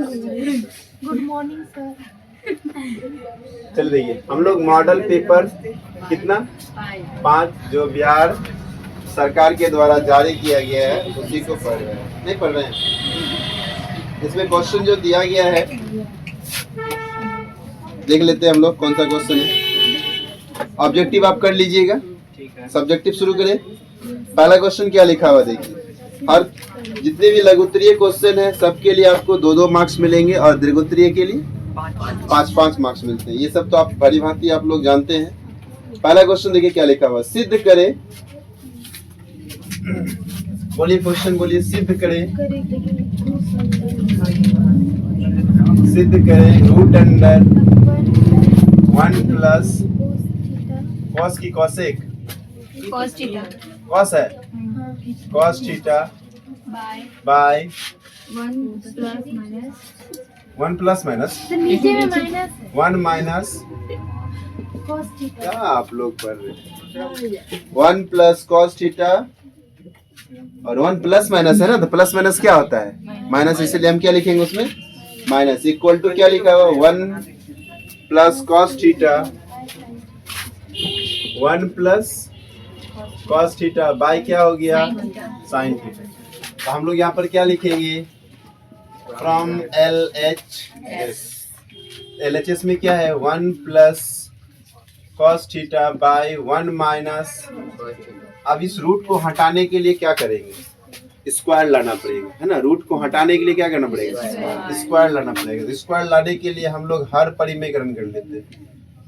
Good morning sir. चल रही है। हम लोग मॉडल पेपर कितना 5 जो बिहार सरकार के द्वारा जारी किया गया है उसी को पढ़ रहे हैं, नहीं पढ़ रहे हैं। इसमें क्वेश्चन जो दिया गया है देख लेते हैं हम लोग कौन सा क्वेश्चन है। ऑब्जेक्टिव आप कर लीजिएगा, सब्जेक्टिव शुरू करें। पहला क्वेश्चन क्या लिखा हुआ देखिए। हर जितने भी लघुत्तरीय क्वेश्चन है सबके लिए आपको 2-2 मार्क्स मिलेंगे और दीर्घोत्तरीय के लिए 5-5 मार्क्स मिलते हैं। ये सब तो आप भली भांति आप लोग जानते हैं। पहला क्वेश्चन देखिए क्या लिखा हुआ। सिद्ध करें, बोलिए क्वेश्चन बोलिए। सिद्ध करें रूट अंडर 1 प्लस कॉस की कॉसेक कॉस है cos theta by 1 plus minus नीचे में माइनस है 1 माइनस cos थीटा। क्या आप लोग पढ़ रहे हैं। 1 प्लस कॉस थीटा और 1 प्लस माइनस है ना, तो प्लस माइनस क्या होता है माइनस, इसलिए हम क्या लिखेंगे उसमें माइनस। इक्वल टू क्या लिखा हुआ 1 plus cos theta 1 plus cos theta by क्या हो गया साइन थीटा। तो हम लोग यहाँ पर क्या लिखेंगे फ्रॉम LHS में क्या है 1 plus cos theta by 1 minus. अब इस रूट को हटाने के लिए क्या करेंगे स्क्वायर लाना पड़ेगा, है ना। रूट को हटाने के लिए क्या करना पड़ेगा स्क्वायर लाना पड़ेगा। तो स्क्वायर लाने के लिए हम लोग हर परिमेयकरण कर लेते हैं,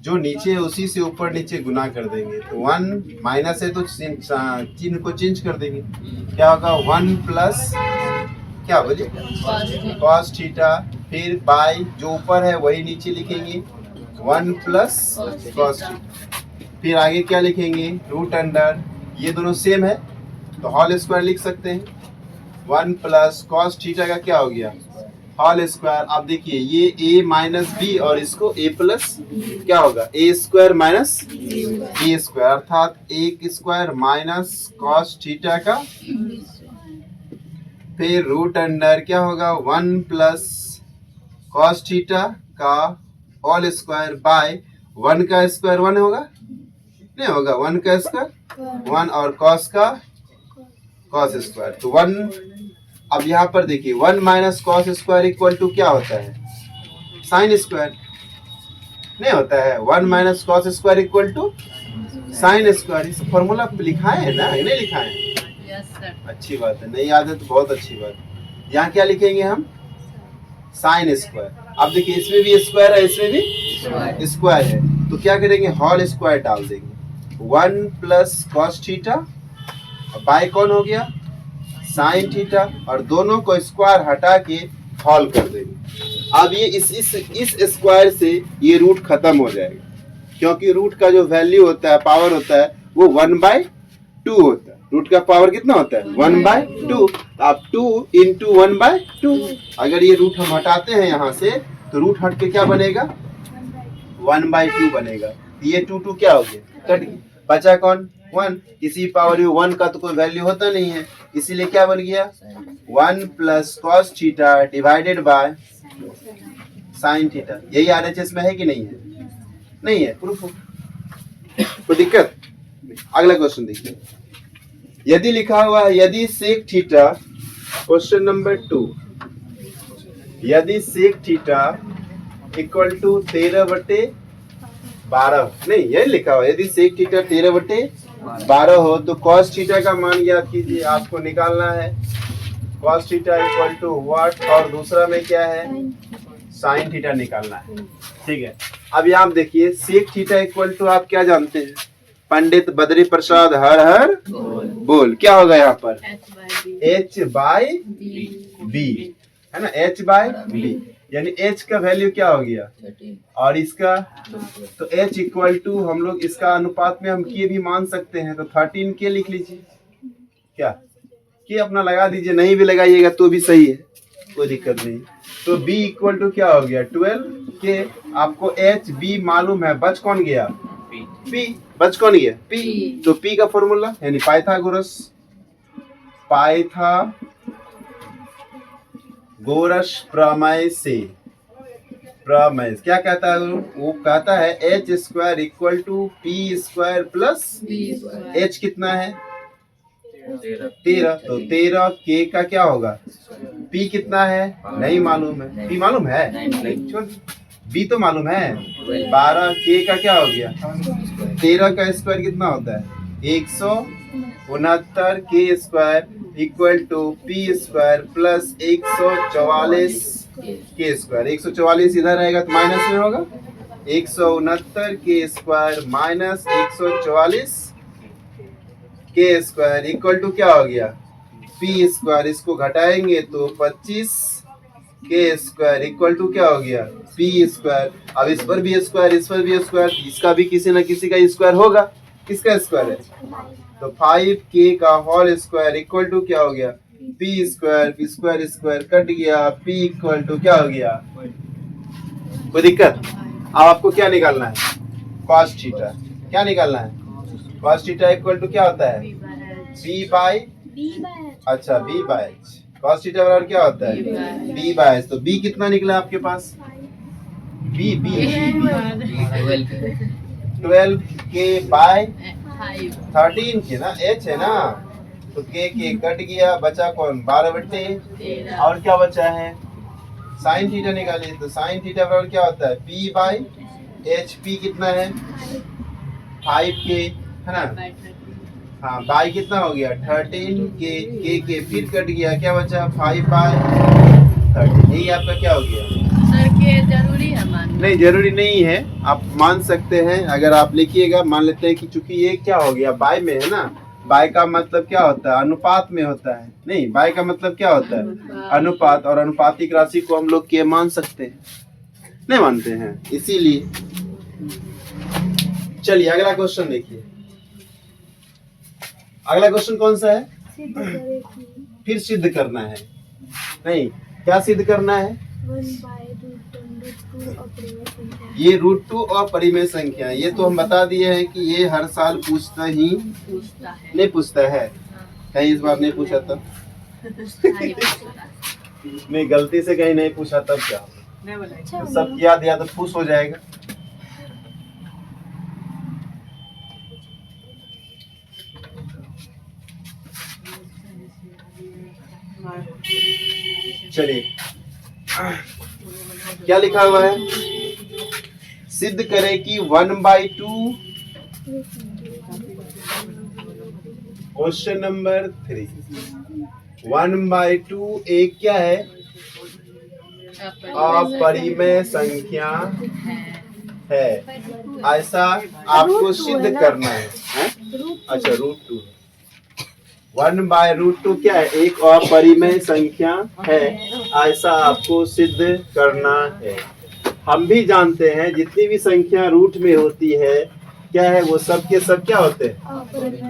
जो नीचे है उसी से ऊपर नीचे गुना कर देंगे। तो 1 माइनस है तो चिन्ह को चेंज कर देंगे। क्या होगा 1 प्लस क्या बोलिए कॉस थीटा, फिर बाय जो ऊपर है वही नीचे लिखेंगे 1 प्लस कॉस थीटा। फिर आगे क्या लिखेंगे रूट अंडर, ये दोनों सेम है तो होल स्क्वायर लिख सकते हैं। 1 प्लस कॉस थीटा का क्या हो गया होल स्क्वायर। अब देखिए ये a माइनस बी और इसको a प्लस क्या होगा a square minus b square, अर्थात 1 स्क्वायर माइनस कॉस थीटा का, फिर रूट अंडर क्या होगा 1 प्लस कॉस थीटा का होल स्क्वायर बाय 1 का स्क्वायर 1 होगा नहीं होगा 1 का स्क्वायर 1 और कॉस का कॉस स्क्वायर। तो 1 अब यहाँ पर देखिए 1 minus cos square equal to क्या होता है साइन स्क्वायर, नहीं होता है 1 minus cos square equal to sine square. इस फॉर्मूला लिखा है ना, नहीं लिखा है अच्छी बात है, नहीं याद है तो बहुत अच्छी बात है। यहाँ क्या लिखेंगे हम साइन स्क्वायर। अब देखिए इसमें भी स्क्वायर है इसमें भी स्क्वायर है, तो क्या करेंगे होल स्क्वायर डाल देंगे 1 प्लस कॉस थीटा बाय कौन हो गया साइन थीटा, और दोनों को स्क्वायर हटा के होल कर देंगे। अब ये इस स्क्वायर से ये रूट खत्म हो जाएगा, क्योंकि रूट का जो वैल्यू होता है पावर होता है वो 1/2 होता है। रूट का पावर कितना होता है 1/2। अब 2 इंटू 1/2, अगर ये रूट हम हटाते हैं यहाँ से तो रूट हट के क्या बनेगा 1/2 बनेगा। ये 2 क्या हो गया कट गया, बचा कौन 1। किसी पावर 1 का तो कोई वैल्यू होता नहीं है, इसीलिए क्या बन गया 1 plus cos theta divided by sine theta. यही RHS में है कि नहीं है, नहीं है प्रूफ कोई दिक्कत। अगला क्वेश्चन देखिए। यदि लिखा हुआ है यदि सेक थीटा, क्वेश्चन नंबर 2, यदि सेक थीटा इक्वल टू 13/12, नहीं यही लिखा हुआ है यदि सेक थीटा 13/12 हो तो कॉस थीटा का मान याद कीजिए, आपको निकालना है cos theta equal to what, और दूसरा में क्या है साइन थीटा निकालना है, ठीक है। अब यहाँ आप देखिए सेक थीटा इक्वल टू आप क्या जानते हैं पंडित बद्री प्रसाद हर हर बोल, क्या होगा यहाँ पर h/b है ना, h/b यानी h का वैल्यू क्या हो गया और इसका, तो h इक्वल टू हम लोग इसका अनुपात में हम के भी मान सकते हैं, तो 13 के लिख लीजिए, क्या के अपना लगा दीजिए, नहीं भी लगाइएगा तो भी सही है कोई दिक्कत नहीं। तो b इक्वल टू क्या हो गया 12 के। आपको h/b मालूम है, बच कौन गया p, बच कौन गया p, तो p का फॉर्मूला यानी पाइथागोरस गोरस प्रमेय से, प्रमेय क्या कहता है वो कहता है H square equal to P square plus H कितना है 13, तो 13 के का क्या होगा, पी कितना है नहीं मालूम है, पी मालूम है नहीं, बी तो मालूम है 12, के का क्या हो गया 13 का स्क्वायर कितना होता है 169 के square equal to P square plus 144 के स्क्वायर, 144 इधर रहेगा तो माइनस में होगा, 169 के स्क्वायर माइनस 144 के स्क्वायर इक्वल टू क्या हो गया पी स्क्वायर, इसको घटाएंगे तो 25 के स्क्वायर इक्वल टू क्या हो गया पी स्क्वायर। अब इस पर भी स्क्वायर, इस पर भी स्क्वायर, इसका भी किसी न किसी का स्क्वायर होगा, किसका स्क्वायर है, तो 5k का होल स्क्वायर इक्वल टू क्या हो गया P square, square square cut गया, पी इक्वल टू क्या हो गया, कोई दिक्कत। अब आपको क्या निकालना है cos थीटा, क्या निकालना है cos थीटा इक्वल टू क्या होता है b बाय, अच्छा b by h, cos theta बराबर क्या होता है b बाय h, तो b कितना निकला आपके पास b 12 के बाय 13 के ना, h है ना, तो के कट गया, बचा कौन 12/13, और क्या बचा है साइन थीटा निकालिए, तो साइन थीटा बराबर क्या होता है p बाय h, p कितना है 5k है ना, हाँ बाई कितना हो गया 13 के फिर कट गया, क्या बचा 5 बाय 13, यही आपका क्या हो गया सर के जरूरी है मान, नहीं जरूरी नहीं है, आप मान सकते हैं, अगर आप लिखिएगा मान लेते हैं कि चूंकि ये क्या हो गया बाय में है ना, बाय का मतलब क्या होता है अनुपात में होता है, नहीं बाय का मतलब क्या होता है अनुपात, और अनुपातिक राशि को हम लोग के मान सकते हैं, नहीं मानते हैं, इसीलिए। चलिए अगला क्वेश्चन देखिए, अगला क्वेश्चन कौन सा है, सिद्ध करें कि फिर सिद्ध करना है, नहीं क्या सिद्ध करना है 1/√2 अपरिमेय संख्या है। ये √2 और परिमेय संख्या, ये तो हम बता दिए हैं कि ये हर साल पूछता ही पूछता है, नहीं पूछता है, कहीं इस बार नहीं पूछा था, नहीं गलती से कहीं नहीं पूछा तब क्या, अच्छा, तो सब याद याद तो खुश हो जाएगा। चलिए क्या लिखा हुआ है, सिद्ध करें कि 1/2, क्वेश्चन नंबर 3, 1/2 एक क्या है अपरिमेय संख्या है, ऐसा आपको सिद्ध करना है? अच्छा √2, 1/√2 क्या है एक अपरिमेय संख्या है, ऐसा आपको सिद्ध करना है। हम भी जानते हैं जितनी भी संख्या रूट में होती है क्या है वो सब के सब क्या होते हैं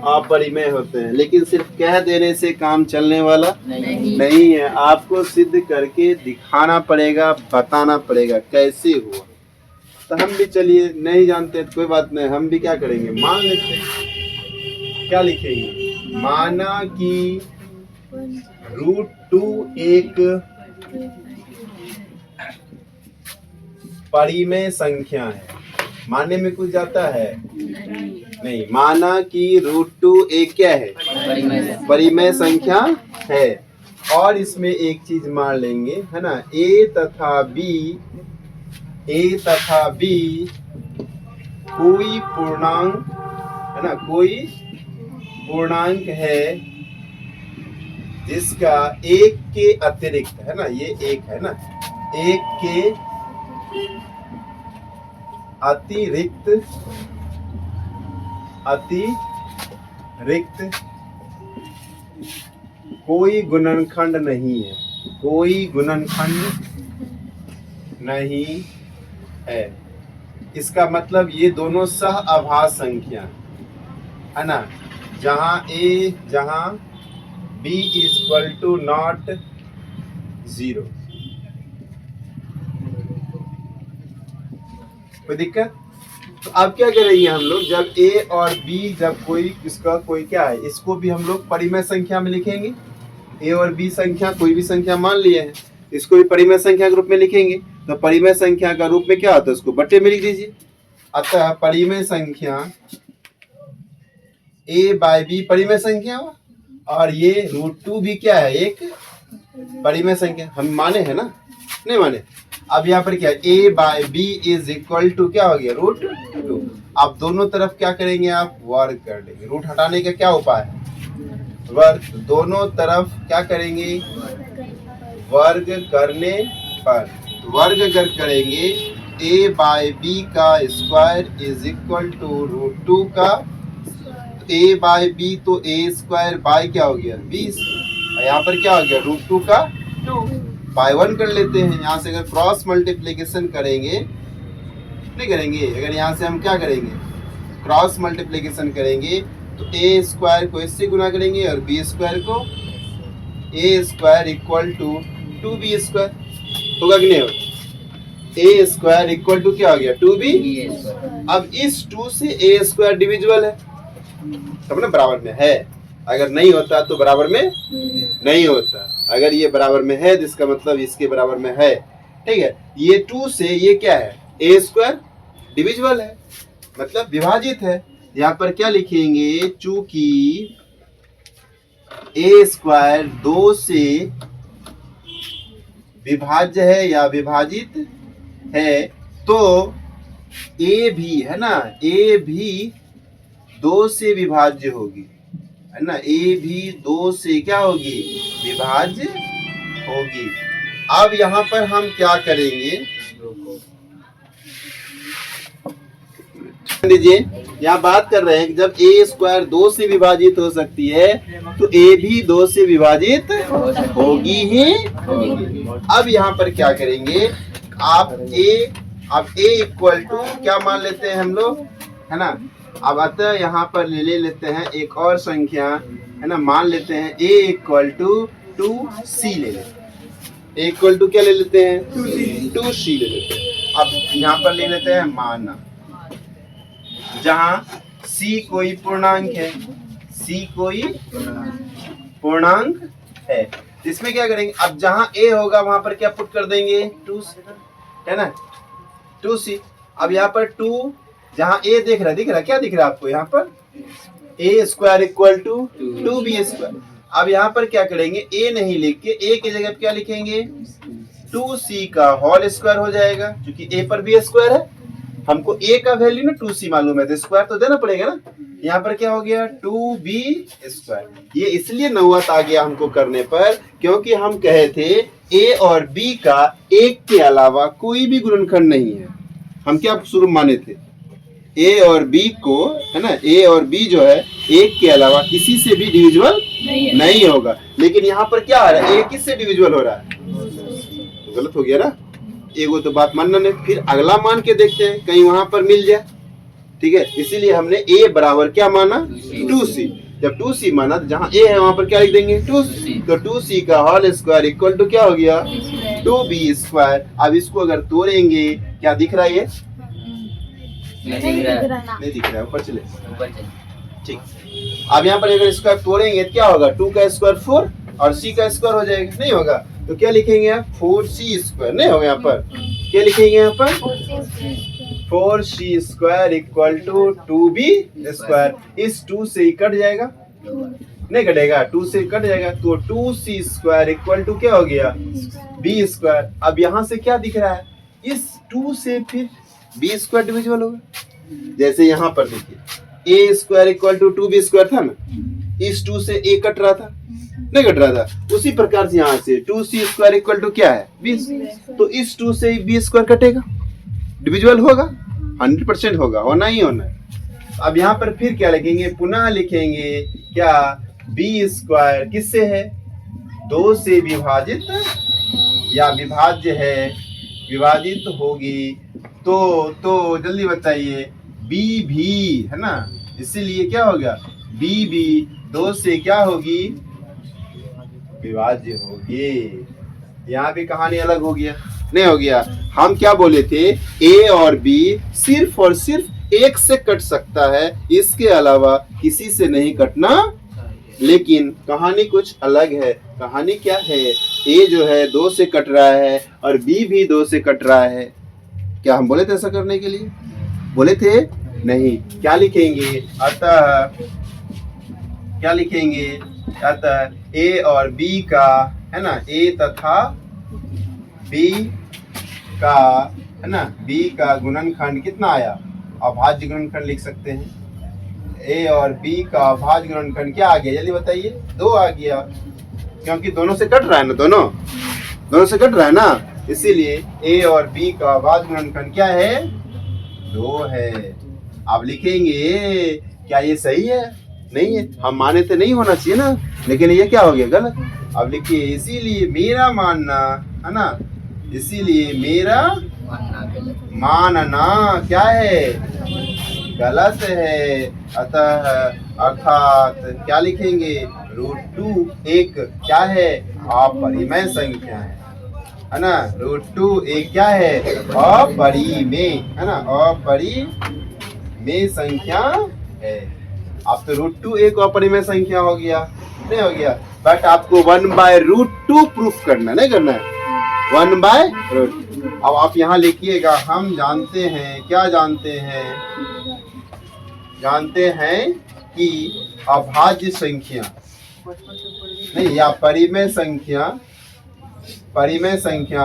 अपरिमेय होते हैं, लेकिन सिर्फ कह देने से काम चलने वाला नहीं है, आपको सिद्ध करके दिखाना पड़ेगा, बताना पड़ेगा कैसे हुआ। तो हम भी चलिए नहीं जानते तो कोई बात नहीं, हम भी क्या करेंगे मान लेते हैं, क्या लिखेंगे माना कि √2 एक परिमेय संख्या है, मानने में कुछ जाता है नहीं, माना कि √2 एक क्या है परिमेय संख्या है, और इसमें एक चीज मान लेंगे है ना, a तथा b कोई पूर्णांक है ना, कोई पूर्णांक है जिसका एक के अतिरिक्त है ना, ये एक है ना, एक के अतिरिक्त कोई गुणनखंड नहीं है, कोई गुणनखंड नहीं है। इसका मतलब ये दोनों सह आभास संख्या है ना, जहां a जहां b इक्वल टू नॉट 0, कोई दिक्कत। तो अब क्या करेंगे हम लोग, जब a और b जब कोई इसका कोई क्या है, इसको भी हम लोग परिमेय संख्या में लिखेंगे, a और b संख्या कोई भी संख्या मान लिए हैं, इसको भी परिमेय संख्या के रूप में लिखेंगे। तो परिमेय संख्या का रूप में क्या होता है, उसको बट्टे में लिख दीजिए। अतः परिमेय संख्या a बाय b परिमेय संख्या हुआ, और ये √2 भी क्या है, एक परिमेय संख्या। हम माने हैं ना, नहीं माने। अब यहाँ पर क्या है, a by b is equal to क्या हो गया, √2। अब दोनों तरफ क्या करेंगे, आप वर्ग कर देंगे। रूट हटाने का क्या उपाय है, वर्ग। दोनों तरफ क्या करेंगे, वर्ग करने पर। वर्ग अगर करेंगे a बाय b का स्क्वायर इज इक्वल टू √2 का a बाय b, तो a स्क्वायर बाय क्या हो गया 20, यहाँ पर क्या हो गया √2 का 2 बाय 1 कर लेते हैं। यहाँ से अगर क्रॉस मल्टीप्लिकेशन करेंगे, नहीं करेंगे, अगर यहाँ से हम क्या करेंगे, क्रॉस मल्टीप्लिकेशन करेंगे, तो a स्क्वायर को इससे गुना करेंगे और b स्क्वायर को, a square equal to 2b square होगा कि नहीं होगा। a स्क्वायर इक्वल टू क्या हो गया 2b। अब इस 2 से a स्क्वायर डिविजिबल है, तब ना बराबर में है। अगर नहीं होता तो बराबर में नहीं होता। अगर ये बराबर में है, जिसका मतलब इसके बराबर में है, ठीक है। ये 2 से ये क्या है, a स्क्वायर डिविजिबल है, मतलब विभाजित है। यहाँ पर क्या लिखेंगे, चूंकि a स्क्वायर 2 से विभाज्य है या विभाजित है, तो a भी है ना, a भी 2 से विभाज्य होगी, है ना। a भी 2 से क्या होगी, विभाज्य होगी। अब यहाँ पर हम क्या करेंगे, लीजिए, यहाँ बात कर रहे हैं कि जब a स्क्वायर 2 से विभाजित हो सकती है, तो a भी 2 से विभाजित होगी ही होगी। अब यहाँ पर क्या करेंगे, आप a इक्वल टू क्या मान लेते हैं हम लोग, है ना। अब अतः यहाँ पर ले लेते हैं एक और संख्या, है ना, मान लेते हैं a इक्वल टू 2c ले लेते हैं। a इक्वल टू क्या ले लेते हैं, 2c ले लेते हैं। अब यहाँ पर ले लेते हैं माना, जहाँ c कोई पूर्णांक है, c कोई पूर्णांक है। इसमें क्या करेंगे, अब जहाँ a होगा वहां पर क्या पुट कर देंगे 2, है ना, 2c। अब यहाँ पर 2, जहाँ a दिख रहा क्या दिख रहा है आपको, यहाँ पर a square equal to 2b square. अब यहाँ पर क्या करेंगे, a नहीं लिख के a की जगह क्या लिखेंगे, 2c का होल स्क्वायर हो जाएगा, क्योंकि a पर b स्क्वायर है। हमको a का वैल्यू ना 2c मालूम है, तो स्क्वायर तो देना पड़ेगा ना। यहाँ पर क्या हो गया 2b स्क्वायर। ये इसलिए नौवत आ गया हमको करने पर, क्योंकि हम कहे थे a और b का एक के अलावा कोई भी गुणनखंड नहीं है। हम क्या शुरू माने थे, a और b को, है ना, a और b जो है एक के अलावा किसी से भी डिविजिबल नहीं होगा। लेकिन यहाँ पर क्या आ रहा है, a किससे डिविजिबल हो रहा है, तो गलत हो गया ना। एगो तो बात मानना नहीं, फिर अगला मान के देखते हैं कहीं वहां पर मिल जाए, ठीक है। इसीलिए हमने a बराबर क्या माना 2c। जब 2c माना, तो जहाँ a है वहां पर क्या लिख देंगे 2c। तो 2c का होल स्क्वायर इक्वल टू क्या हो गया 2b स्क्वायर। अब इसको अगर तोड़ेंगे, क्या दिख रहा है, ये नहीं दिख रहा है, ऊपर चले, ठीक। अब यहाँ पर अगर स्क्वायर तोड़ेंगे क्या होगा, 2 का स्क्वायर 4 और c का स्क्वायर हो जाएगा, नहीं होगा। तो क्या लिखेंगे आप 4c स्क्वायर, नहीं होगा। यहाँ पर क्या लिखेंगे, यहाँ पर 4c square equal to 2b square. इस 2 से ही कट जाएगा, नहीं कटेगा, 2 से कट जाएगा, तो 2c स्क्वायर इक्वल टू क्या हो गया b स्क्वायर। अब यहाँ से क्या दिख रहा है, इस 2 से फिर b स्क्वायर डिविजिबल होगा। जैसे यहाँ पर देखिए a square equal to 2b square था ना, इस 2 से a कट रहा था, नहीं कट रहा था। उसी प्रकार से यहाँ से 2c स्क्वायर इक्वल टू क्या है 20, तो इस 2 से b स्क्वायर कटेगा, डिविजिबल होगा, 100% होगा, होना ही होना है। अब यहाँ पर फिर क्या लिखेंगे, पुनः लिखेंगे क्या, b स्क्वायर किससे है, 2 से विभाजित या विभाज्य है, विभाजित होगी। तो जल्दी बताइए, b भी, है ना, इसीलिए क्या हो गया, b भी 2 से क्या होगी, विभाज्य होगी। यहाँ भी कहानी अलग हो गया, नहीं हो गया। हम क्या बोले थे, a और b सिर्फ और सिर्फ एक से कट सकता है, इसके अलावा किसी से नहीं कटना। लेकिन कहानी कुछ अलग है। कहानी क्या है, ए जो है 2 से कट रहा है और बी भी 2 से कट रहा है। क्या हम बोले थे ऐसा करने के लिए? बोले थे नहीं। क्या लिखेंगे? अतः क्या लिखेंगे? अतः ए और बी का, है ना, ए तथा बी का, है ना, बी का गुणनखंड कितना आया? अभाज्य गुणनखंड लिख सकते हैं। ए और बी का अभाज्य गुणनखंड क्या आ गया? जल्दी बताइए। 2 आ गया, क्योंकि दोनों से कट रहा है ना, दोनों से कट रहा है ना, इसीलिए ए और बी का अभाज्य गुणनखंड क्या है? 2 है। आप लिखेंगे क्या ये सही है? नहीं है। हम माने तो नहीं होना चाहिए ना, लेकिन ये क्या हो गया? गलत। अब लिखिए इसीलिए मेरा मानना, है ना, इसीलिए मेरा मानना क्या है? गलत है। अतः अर्थात क्या लिखेंगे? √2 एक क्या है? अपरिमेय संख्या है ना। √2 एक क्या है? अपरिमेय, है ना, अपरिमेय संख्या है। अब तो √2 एक अपरिमेय संख्या हो गया, नहीं हो गया? बट आपको 1/√2 प्रूफ करना, नहीं करना है, 1/√2। अब आप यहाँ लिखिएगा, हम जानते हैं, क्या जानते हैं? जानते हैं कि अभाज्य संख्या नहीं, या परिमेय संख्या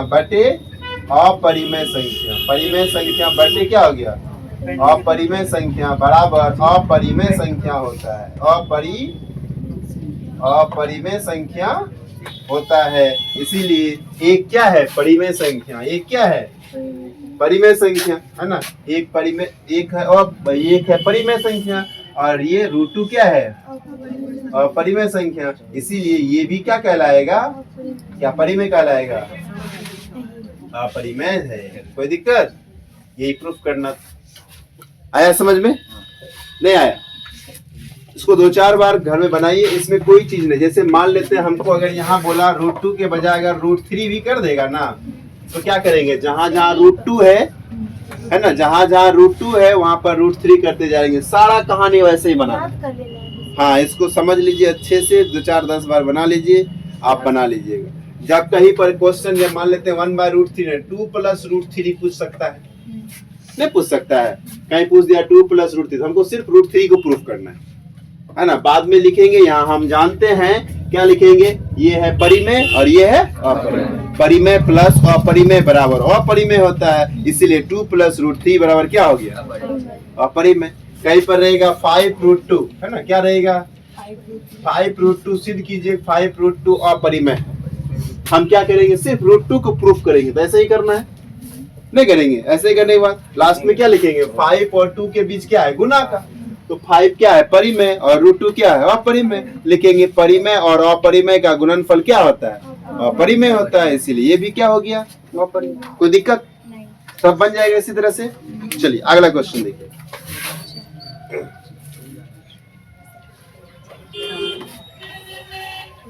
बटे अपरिमेय संख्या, परिमेय संख्या बटे क्या हो गया? अपरिमेय संख्या बराबर अपरिमेय संख्या होता है। अपरिमेय संख्या होता है। इसीलिए एक क्या है? परिमेय संख्या। एक क्या है? परिमेय संख्या, है ना। एक परिमेय, एक है, और एक है परिमेय संख्या, और ये √2 क्या है? अपरिमेय संख्या। इसीलिए ये भी क्या कहलाएगा? क्या परिमेय कहलाएगा? अपरिमेय है। कोई दिक्कत? यही प्रूफ करना। आया समझ में? नहीं आया? इसको 2-4 बार घर में बनाइए। इसमें कोई चीज नहीं। जैसे मान लेते हैं हमको अगर यहाँ बोला √2 के बजाय अगर √3 भी कर देगा ना, तो क्या करेंगे? जहां जहां √2 है ना, जहां जहां √2 है वहां पर √3 करते जाएंगे। सारा कहानी वैसे ही बना। हाँ, इसको समझ लीजिए अच्छे से, 2-4-10 बार बना लीजिए, आप बना लीजिएगा। जब कहीं पर क्वेश्चन, जब मान लेते हैं 1/√3 है, 2 + √3 पूछ सकता है? नहीं पूछ सकता है। कहीं पूछ दिया 2 + √3, हमको सिर्फ √3 को प्रूफ करना है ना। बाद में लिखेंगे, यहाँ हम जानते हैं, क्या लिखेंगे? ये है परिमेय और ये है अपरिमेय। परिमेय प्लस अपरिमेय बराबर अपरिमेय होता है, इसीलिए 2 + √3 बराबर क्या हो गया? अपरिमेय। कहीं पर रहेगा 5√2, है ना, क्या रहेगा? 5√2 सिद्ध कीजिए। 5√2 अपरिमेय। हम क्या करेंगे? सिर्फ √2 को प्रूफ करेंगे। तो ऐसे ही करना है, नहीं करेंगे? ऐसे ही करने के बाद लास्ट में क्या लिखेंगे? 5 और 2 के बीच क्या है? गुना का। तो 5 क्या है? परिमेय, और √2 क्या है? अपरिमेय। लिखेंगे परिमेय और अपरिमेय का गुणनफल क्या होता है? अपरिमेय होता है, इसीलिए ये भी क्या हो गया? अपरिमेय। कोई दिक्कत? सब बन जाएगा इसी तरह से। चलिए अगला क्वेश्चन देखिए।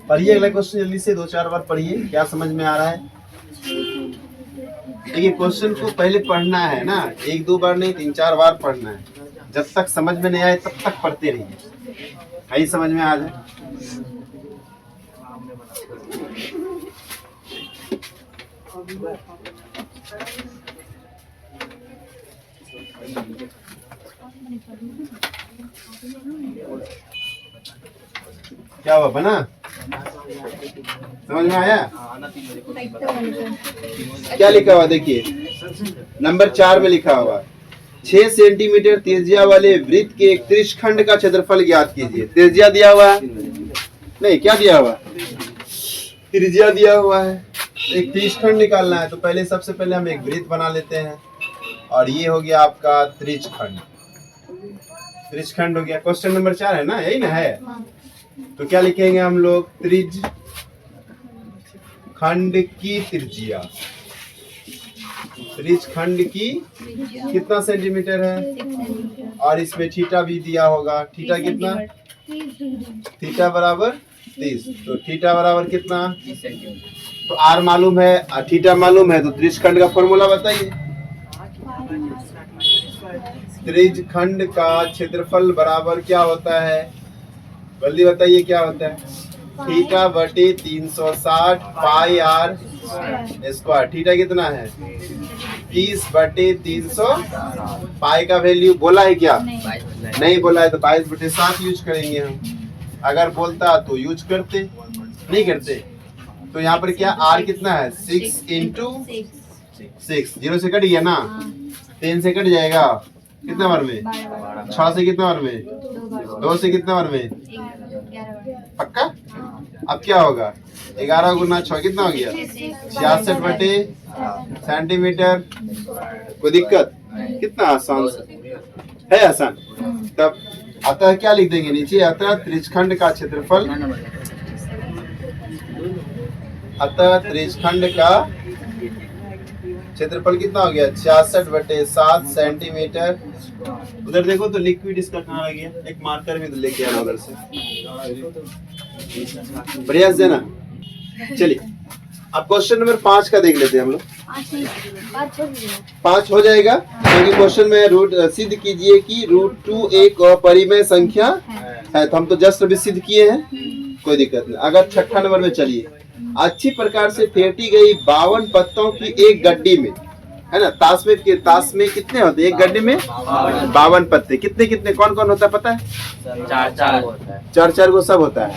पढ़िए अगला क्वेश्चन जल्दी से, 2-4 बार पढ़िए। क्या समझ में आ रहा है? देखिए क्वेश्चन को पहले पढ़ना है ना, 1-2 बार नहीं, 3-4 बार पढ़ना है। जब तक समझ में नहीं आए तब तक पढ़ते रहिए। आई समझ में आ जाए। क्या हुआ? बना? समझ में आया? क्या लिखा हुआ देखिए, नंबर 4 में लिखा हुआ 6 सेंटीमीटर त्रिज्या वाले वृत्त के एक त्रिशखंड का क्षेत्रफल ज्ञात कीजिए। त्रिज्या दिया हुआ है? नहीं, क्या दिया हुआ? त्रिज्या दिया हुआ है। एक त्रिशखंड निकालना है, तो पहले सबसे पहले हम एक वृत्त बना लेते हैं, और ये हो गया आपका त्रिशखंड। त्रिशखंड हो गया। क्वेश्चन नंबर 4 है ना, यही ना है? तो क्या लिखेंगे हम लोग? त्रिज खंड की त्रिज्या। त्रिशखंड की कितना सेंटीमीटर है? और इसमें थीटा भी दिया होगा। थीटा कितना? थीटा बराबर 30। तो थीटा बराबर कितना? तो आर मालूम है और थीटा मालूम है, तो त्रिशखंड का फॉर्मूला बताइए। त्रिशखंड का क्षेत्रफल बराबर क्या होता है? जल्दी बताइए क्या होता है? थीटा बटे 360 पाई आर स्क्वायर। थीटा कितना है 30 बटे 300। पाई का वैल्यू बोला है क्या? नहीं बोला है तो 22 बटे 7 यूज करेंगे हम। अगर बोलता तो यूज करते, नहीं करते। तो यहाँ पर क्या आर कितना है 6 इंटू 6। 0 से कट गया ना, 10 से कट जाएगा कितना बार में, 6 से कितना बार में, 2 से कितना बार में, पक्का। अब क्या होगा 11 गुना 6 कितना हो गया 66 बटे सेंटीमीटर। कोई दिक्कत? कितना आसान है, आसान। तब अतः क्या लिख देंगे नीचे, अतः त्रिज्यखंड का क्षेत्रफल, अतः त्रिज्यखंड का क्षेत्रफल कितना हो गया 66 बटे 7 सेंटीमीटर। उधर देखो तो लिक्विड इसका कहाँ आ गया, एक मार्कर भी तो लेके आना उधर से, बढ़िया से ना। चलिए अब क्वेश्चन नंबर 5 का देख लेते हैं हम लोग। 5 हो जाएगा क्योंकि क्वेश्चन में रूट सिद्ध कीजिए कि √2 एक अपरिमेय संख्या है। तो हम तो जस्ट अभी सिद्ध किए हैं, कोई दिक्कत नहीं। अगर 6ठा नंबर में चलिए, अच्छी प्रकार से फेंटी गई 52 पत्तों की एक गड्डी में, है ना, ताश में कितने होते हैं एक गड्डी में 52 पत्ते। कितने कितने कौन कौन होता है पता है? 4 को सब होता है।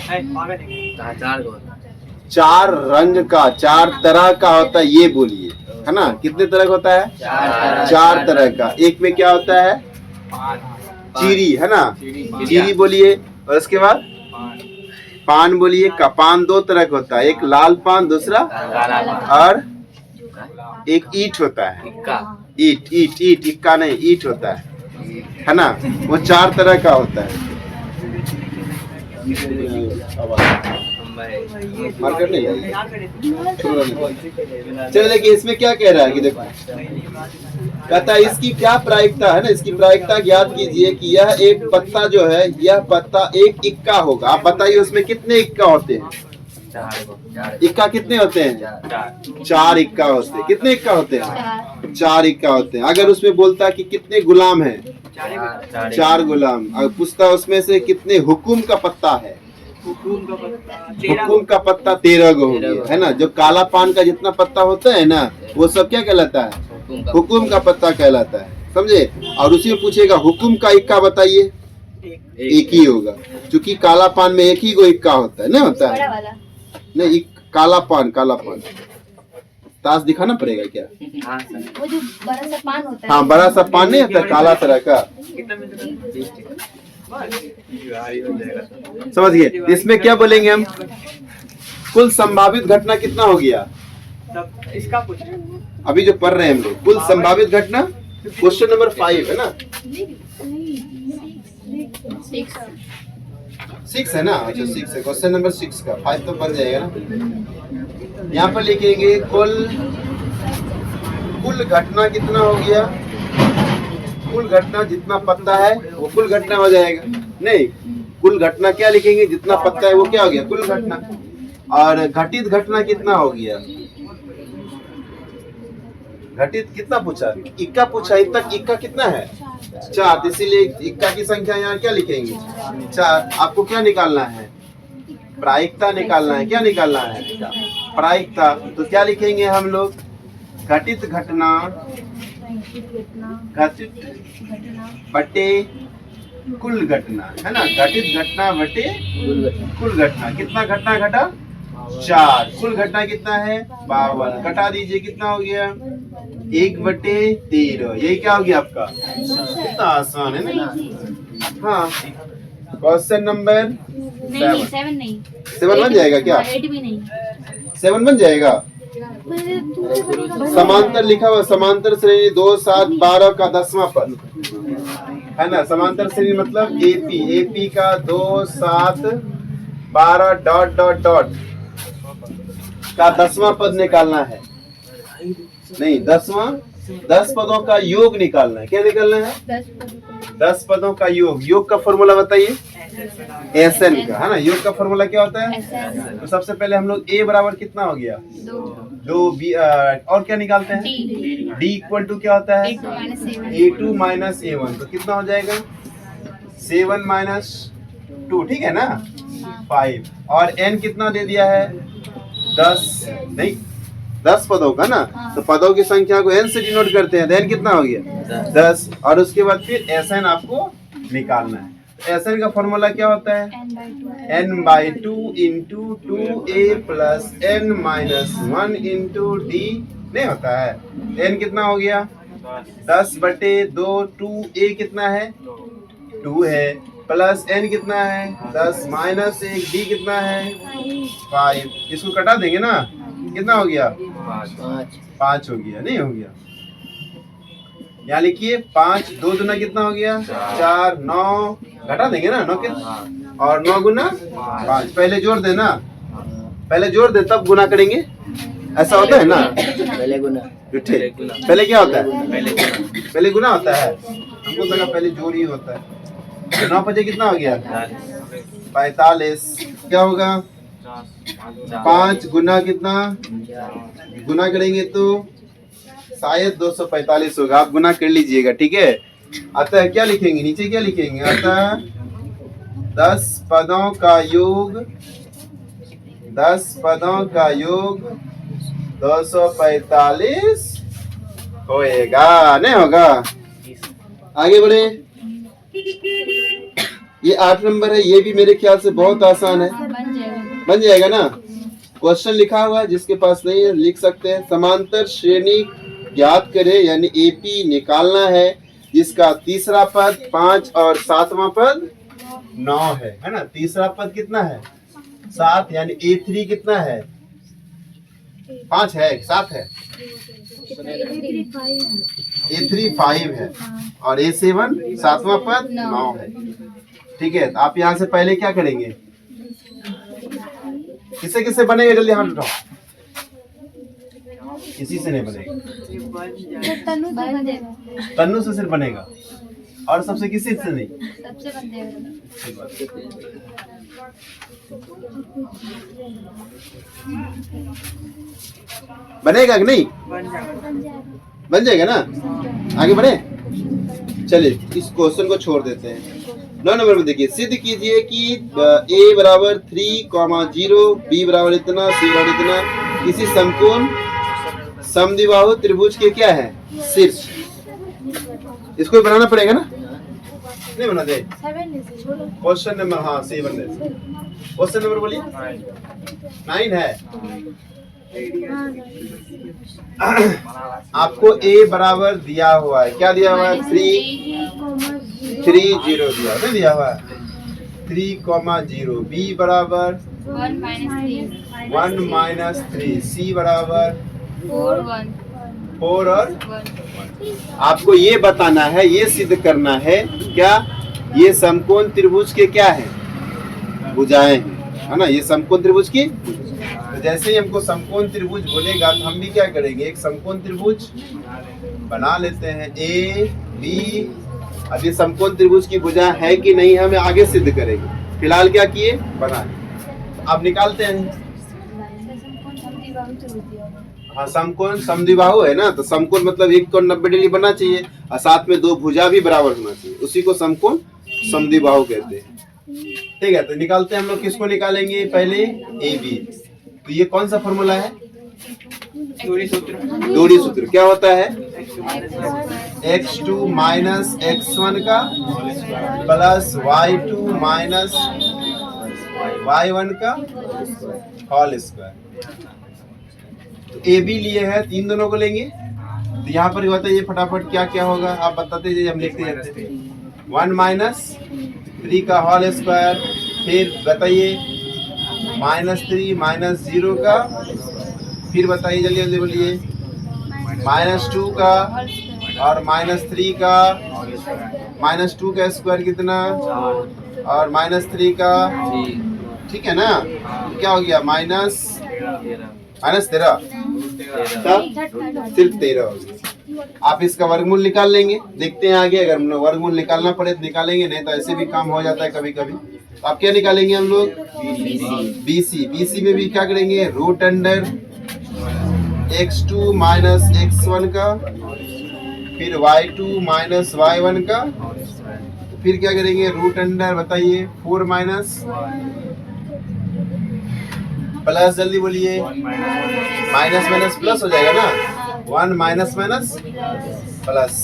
4 रंग का 4 तरह का होता है, ये बोलिए, है ना। कितने तरह का होता है? 4 तरह का। एक में क्या होता है चीरी, है ना, चीरी बोलिए। और उसके बाद पान बोलिए। का पान 2 तरह का होता है, एक लाल पान, दूसरा और एक ईट होता है। ईट इक्का नहीं, ईट होता है ना। वो 4 तरह का होता है। मार्कर नहीं चलो देखिए इसमें क्या कह रहा है कि देखो, कहता है इसकी क्या प्रायिकता है ना, इसकी प्रायिकता ज्ञात कीजिए कि यह एक पत्ता जो है, यह पत्ता एक इक्का होगा। आप बताइए उसमें कितने इक्का होते हैं? इक्का कितने होते हैं? 4 इक्का होते हैं। कितने इक्का होते हैं? 4 इक्का होते हैं। अगर उसमें बोलता कि कितने गुलाम हैं? 4 गुलाम। अगर पूछता उसमें से कितने हुकुम का पत्ता है? हुकुम का पत्ता 13 गो हो गया, है ना। जो काला पान का जितना पत्ता होता है ना, वो सब क्या कहलाता है? हुकुम का पत्ता कहलाता है, समझे। और उसी में पूछेगा हुकुम का इक्का बताइए, एक ही होगा, क्योंकि काला पान में एक ही गो इक्का होता है, नहीं होता है नहीं। काला पान ताश दिखाना पड़ेगा क्या? वो जो बड़ा सा पान होता है। हाँ, बड़ा सा पान नहीं होता काला तरह का, समझ गए। इसमें क्या बोलेंगे हम, कुल संभावित घटना कितना हो गया इसका अभी जो पढ़ रहे हैं हम लोग, कुल संभावित घटना। क्वेश्चन नंबर 5 है ना, 6 है ना। अच्छा 6 है, क्वेश्चन नंबर 6 का 5 तो बन जाएगा ना। यहाँ पर लिखेंगे कुल घटना कितना हो गया। कुल घटना जितना पत्ता है वो कुल घटना हो जाएगा। नहीं, कुल घटना क्या लिखेंगे, जितना पत्ता है वो क्या हो गया कुल घटना। और घटित घटना कितना हो गया, घटित कितना पूछा, इक्का पूछा। इक्का कितना है 4, इसीलिए इक्का की संख्या यहाँ क्या लिखेंगे 4। आपको क्या निकालना है, प्रायिकता निकालना है। क्या निकालना है, प्रायिकता। तो क्या लिखेंगे हम लोग, घटित घटना बटे कुल घटना, है ना। घटित घटना बटे कुल घटना। कितना घटना घटा 4, कुल घटना कितना है 52। घटा दीजिए कितना हो गया 1/13। यही क्या हो गया आपका, कितना आसान है ना। हाँ, क्वेश्चन नंबर 7 बन जाएगा क्या? 7 बन जाएगा। समांतर लिखा हुआ, समांतर श्रेणी 2, 7, 12 का 10वां पद, है ना। समांतर श्रेणी मतलब एपी का 2, 7, 12 डॉट डॉट डॉट का 10वां पद निकालना है। नहीं, 10 पदों का योग निकालना है। क्या निकालना है 10 पदों का योग। योग का फॉर्मूला बताइए, SN का, है ना। योग का फॉर्मूला क्या होता है? तो सबसे पहले हम लोग A बराबर कितना हो गया 2, B और क्या निकालते हैं D इक्वल टू क्या होता है A2 माइनस A1। तो कितना हो जाएगा 7 माइनस 2, ठीक है ना। 5 और n कितना दे दिया है 10 नहीं 10 पदों का ना, तो पदों की संख्या को n से डिनोट करते हैं, तो n कितना हो गया 10 और उसके बाद फिर Sn आपको निकालना है। तो Sn का फॉर्मूला क्या होता है n/2 into 2a plus n minus 1 into d नहीं होता है। n कितना हो गया 10/2 2a कितना है 2 है प्लस n कितना है 10 माइनस 1 d कितना है 5। इसको कटा देंगे ना, कितना हो गया 5 हो गया, नहीं हो गया। यहाँ लिखिए 5 2 दुना कितना हो गया 4 9 घटा देंगे ना 9 के और 9 गुना 5। पहले जोड़ देना, पहले जोड़ दे तब गुना करेंगे, ऐसा होता है ना। पहले गुना पहले क्या होता है पहले गुना होता है, हमको लगा पहले जोड़ ही होता है। 9 5 कितना हो गया 45। क्या होगा 5 गुना कितना गुना करेंगे तो शायद 245 होगा, आप गुना कर लीजिएगा, ठीक है। अतः क्या लिखेंगे नीचे क्या लिखेंगे, अतः 10 पदों का योग 245 होएगा, नहीं होगा। आगे बढ़े, ये 8 नंबर है, ये भी मेरे ख्याल से बहुत आसान है, बन जाएगा ना। क्वेश्चन लिखा हुआ है, जिसके पास नहीं है लिख सकते हैं। समांतर श्रेणी ज्ञात करें, यानी एपी निकालना है, जिसका तीसरा पद 5 और 7वां पद 9 है ना। तीसरा पद कितना है 7, यानी A3 कितना है 5 है 7 है A3 5 है और A7 7वां पद 9 है, ठीक है। तो आप यहाँ से पहले क्या करेंगे, किसे किसे बनेगा जल्दी हाथ उठाओ, किसी से नहीं बनेगा, तन्नू से सिर्फ बनेगा और सबसे किसी से नहीं, सबसे बन जाएगा। बनेगा कि नहीं बन जाएगा ना। आगे बढ़े, चलिए इस क्वेश्चन को छोड़ देते हैं। 9 नंबर में देखिए, सिद्ध कीजिए कि a बराबर 3,0 b बराबर इतना c बराबर इतना किसी समकोण समद्विबाहु त्रिभुज के क्या है शीर्ष। इसको बनाना पड़ेगा ना, नहीं बना दे। क्वेश्चन नंबर हाँ सही बन रहे, क्वेश्चन नंबर बोलिए 9 है। आपको a बराबर दिया हुआ है, क्या दिया हुआ है 3 0 दिया नहीं दिया हुआ है 3,0 b बराबर 1 माइनस 3 c बराबर 4 और आपको ये बताना है, ये सिद्ध करना है क्या ये समकोण त्रिभुज के क्या है भुजाएं है ना। ये समकोण त्रिभुज की, तो जैसे ही हमको समकोण त्रिभुज बोलेगा तो हम भी क्या करेंगे, एक समकोण त्रिभुज बना लेते हैं A B। अब ये समकोण त्रिभुज की भुजा है कि नहीं हमें आगे सिद्ध करेंगे, फिलहाल क्या किए बनाए, तो अब निकालते हैं। हाँ समकोण समद्विबाहु है ना, तो समकोण मतलब एक कोण 90 डिग्री बनना चाहिए और साथ में 2 भुजा भी बराबर होना चाहिए, उसी को समकोण समद्विबाहु कहते हैं, ठीक है। तो निकालते हैं हम लोग, किसको निकालेंगे पहले ए बी। तो ये कौन सा फॉर्मूला है दूरी सूत्र क्या होता है x2 माइनस x1 का प्लस y2 माइनस y1 का होल स्क्वायर। तो ए बी लिए हैं, 3 दोनों को लेंगे, तो यहाँ पर बताइए फटाफट क्या क्या होगा, आप बताते जाइए, हम लिखते जाते हैं। 1 माइनस 3 का होल स्क्वायर, फिर बताइए -3 माइनस 0 का, फिर बताइए जल्दी जल्दी बोलिए -2 का और -3 का, -2 का स्क्वायर कितना और -3 का, ठीक है ना। क्या हो गया -13 सिर्फ 13 हो गया। आप इसका वर्गमूल निकाल लेंगे, देखते हैं आगे, अगर वर्गमूल निकालना पड़े तो निकालेंगे, नहीं तो ऐसे भी काम हो जाता है कभी कभी। तो आप क्या निकालेंगे हम लोग BC में भी क्या करेंगे root under x2 minus x1 का, फिर y2 माइनस y1 का, फिर क्या करेंगे रूट अंडर बताइए 4 माइनस प्लस जल्दी बोलिए, माइनस माइनस प्लस हो जाएगा ना, 1 माइनस माइनस प्लस।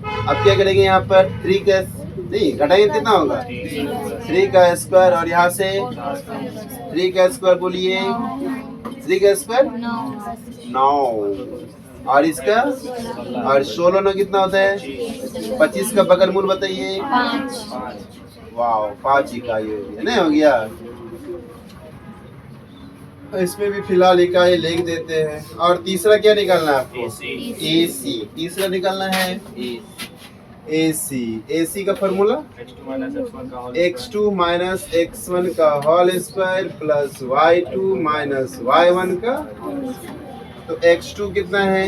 अब क्या करेंगे यहाँ पर 3 का नहीं घटाएंगे कितना होगा 3 का स्क्वायर और यहाँ से 3 का स्क्वायर बोलिए, 3 का स्क्वायर 9 और इसका और 16 9 कितना होता है 25 का बगल मूल बताइए 5। वाह 5 इकाई हो गया नहीं हो गया। इसमें भी फिलहाल इकाई लिख देते हैं। और तीसरा क्या निकालना है आपको AC। तीसरा निकालना है AC का फॉर्मूला x2 माइनस x1 का whole square plus y2 minus y1 का। तो x2 कितना है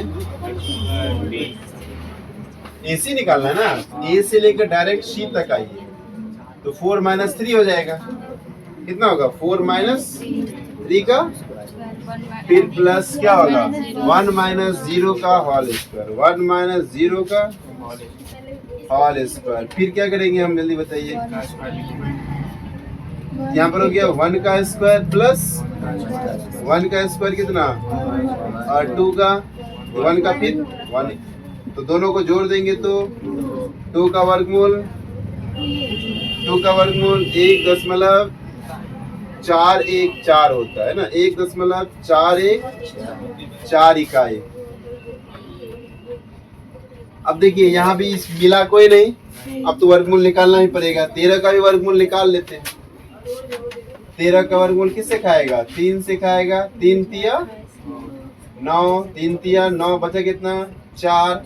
AC निकालना है ना, A से लेकर डायरेक्ट C तक आइए तो 4 माइनस 3 हो जाएगा। कितना होगा 4 माइनस 3 का फिर प्लस क्या होगा 1 माइनस 0 का होल स्क्वायर, 1 माइनस 0 का होल स्क्वायर। फिर क्या करेंगे हम जल्दी बताइए, यहाँ पर हो गया 1 का स्क्वायर प्लस 1 का स्क्वायर कितना और 2 का 1 का फिर 1, तो दोनों को जोड़ देंगे तो 2 का वर्गमूल 1.414 होता है ना, 1.414 इकाई। अब देखिए यहाँ भी मिला कोई नहीं, अब तो वर्गमूल निकालना ही पड़ेगा। 13 का भी वर्गमूल निकाल लेते हैं। 13 का वर्गमूल किससे खाएगा 3 से खाएगा, 3 तिया 9, 3 तिया 9 बचा कितना 4,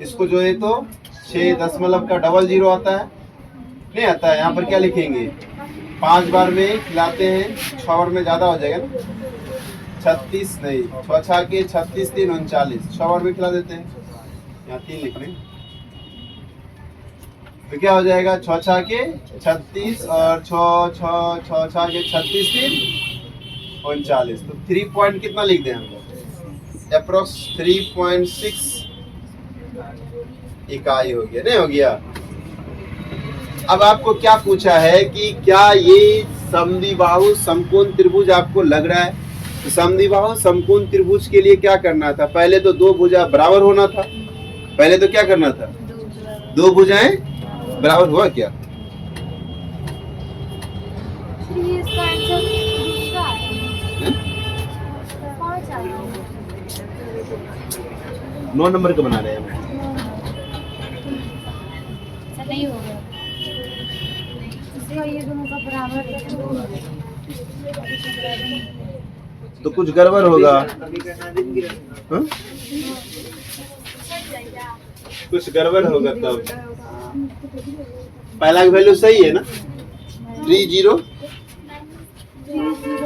इसको जो है तो 6 दशमलव का डबल 0 आता है नहीं आता है। यहाँ पर क्या लिखेंगे 5 बार में खिलाते हैं, 6 बार में ज्यादा हो जाएगा ना, 36 नहीं 6 के 36 3 39, 6 बार में खिला देते हैं, यहाँ 3 लिख लें तो क्या हो जाएगा 6 के 36 और 6 के 36 3 39, तो 3 पॉइंट कितना लिख दें हम अप्रोक्स 3.6 इकाई हो गया नहीं हो गया। अब आपको क्या पूछा है कि क्या ये समद्विबाहु समकोण त्रिभुज आपको लग रहा है, तो समद्विबाहु समकोण त्रिभुज के लिए क्या करना था, पहले तो 2 भुजा बराबर होना था। पहले तो क्या करना था 2 भुजाएं बराबर हुआ क्या, इसका आंसर दूसरा है 9 नंबर का बना रहे हैं। ऐसा नहीं होगा, इसका ये दोनों का बराबर है तो कुछ गड़बड़ होगा हाँ? कुछ गड़बड़ होगा तब। पहला की वैल्यू सही है ना 30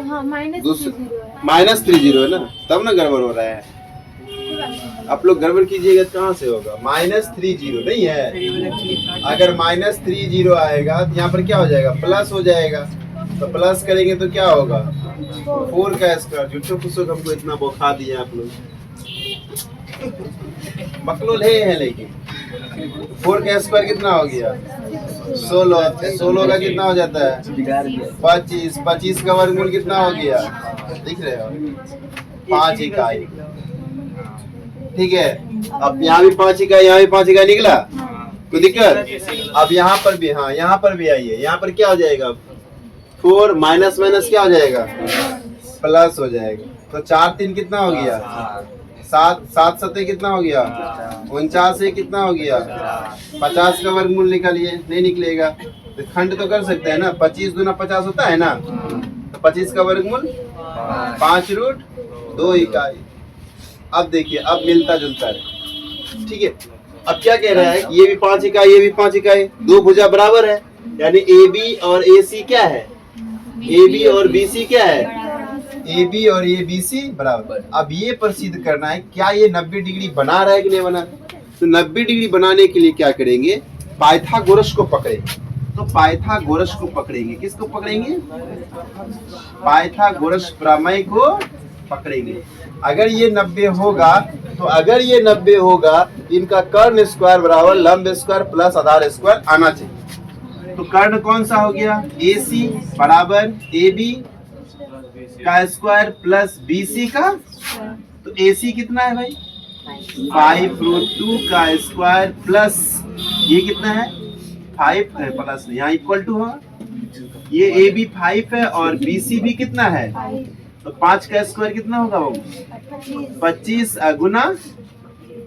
हाँ माइनस 30 है ना, तब ना गड़बड़ हो रहा है। आप लोग गड़बड़ कीजिएगा कहाँ से होगा -30 नहीं है। अगर -30 आएगा तो यहाँ पर क्या हो जाएगा प्लस हो जाएगा, तो प्लस करेंगे तो क्या होगा 4 का स्क्वायर। झूठो फूसो हमको इतना बौखा दिया आप लोग मकलूल है लेकिन 4 का स्क्वायर कितना हो गया 16 का कितना हो जाता है 25 का वर्गमूल कितना हो गया दिख रहे हो 5 इकाई। ठीक है, अब यहाँ भी 5 इकाई यहाँ भी 5 इकाई निकला, कोई दिक्कत। अब यहाँ पर भी हाँ यहाँ पर भी आइए, यहाँ पर क्या हो जाएगा 4 माइनस माइनस क्या हो जाएगा प्लस हो जाएगा। तो 4 3 कितना हो गया 7 7 7 कितना हो गया 49 कितना हो गया 50 का वर्गमूल निकालिए, नहीं निकलेगा तो खंड तो कर सकते हैं ना, 25 दूना 50 होता है ना, तो 25 का वर्गमूल 5√2 इकाई। अब देखिए अब मिलता जुलता है। ठीक है, अब क्या कह रहा है ये भी 5 इकाई ये भी 5 इकाई, 2 भुजा बराबर है, यानी AB और AC क्या है AB और BC क्या है AB और ABC बराबर। अब ये प्रसिद्ध करना है क्या ये 90 डिग्री बना रहा है कि नहीं बना। तो 90 डिग्री बनाने के लिए क्या करेंगे पाइथागोरस को पकड़ेंगे। तो पाइथागोरस को पकड़ेंगे, किसको पकड़ेंगे पाइथागोरस प्रमेय को पकड़ेंगे। अगर ये 90 होगा तो अगर ये 90 होगा इनका कर्ण स्क्वायर बराबर लंब स्क्वायर प्लस आधार स्क्वायर आना चाहिए। तो कर्ण कौन सा हो गया AC बराबर AB का स्क्वायर प्लस BC का, तो AC कितना है भाई 5√2 का स्क्वायर प्लस ये कितना है 5 है प्लस यहाँ इक्वल टू होगा, ये AB 5 है और BC भी कितना है, तो 5 का स्क्वायर कितना होगा वो 25 गुना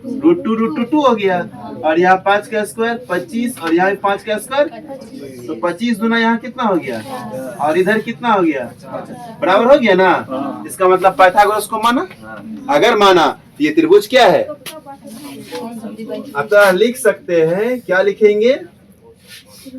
√2 हो गया, और यहाँ 5 का स्क्वायर 25 और यहाँ 5 का स्क्वायर, तो 25 गुना यहाँ कितना हो गया और इधर कितना हो गया, बराबर हो गया ना। इसका मतलब पाइथागोरस को माना, अगर माना तो ये त्रिभुज क्या है, अतः लिख सकते हैं, क्या लिखेंगे,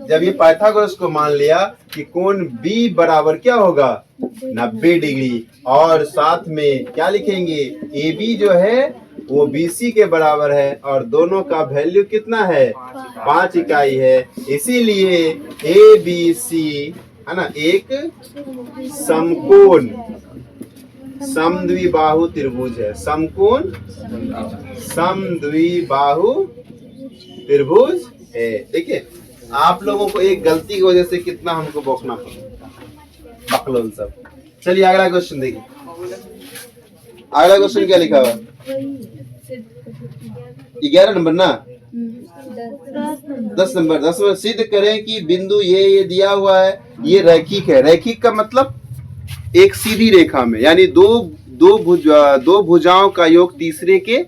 जब ये पाइथागोरस को मान लिया कि कोण B बराबर क्या होगा 90 डिग्री, और साथ में क्या लिखेंगे AB जो है वो BC के बराबर है, और दोनों का वैल्यू कितना है 5 इकाई है, इसीलिए ABC है ना एक समकोण समद्विबाहु त्रिभुज है, समकोण समद्विबाहु त्रिभुज है। देखिए आप लोगों को एक गलती की वजह से कितना हमको बौखना पड़ा बकलोल सब। चलिए अगला क्वेश्चन देखिए, अगला क्वेश्चन क्या लिखा हुआ 11 नंबर ना 10 नंबर सिद्ध करें कि बिंदु ये दिया हुआ है ये रैखिक है। रैखिक का मतलब एक सीधी रेखा में, यानी दो भुजाओं का योग तीसरे के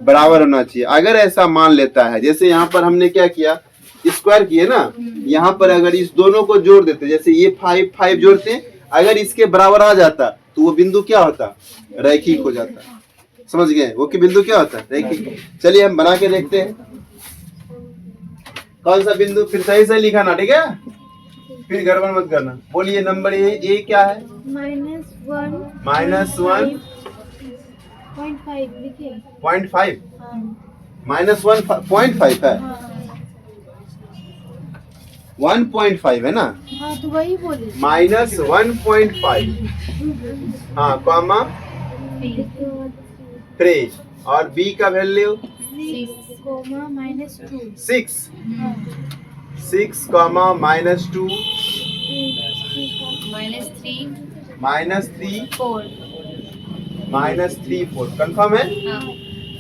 बराबर होना चाहिए। अगर ऐसा मान लेता है, जैसे यहाँ पर हमने क्या किया स्क्वायर किए ना, यहाँ पर अगर इस दोनों को जोड़ देते, जैसे ये 5 जोड़ते हैं, अगर इसके बराबर आ जाता तो वो बिंदु क्या होता रैखिक हो जाता। समझ गए वो कि बिंदु क्या होता है रैखिक। चलिए हम बना के देखते हैं कौन सा बिंदु, फिर सही से लिखा ना, ठीक है, फिर गड़बड़ मत करना। बोलिए नंबर ए क्या है -1 0.5 -1.5 है 1.5 है ना, हाँ तो वही बोले -1.5 हाँ कॉमा 3 और B का वैल्यू 6 कॉमा -2 -3 -4 कंफर्म है।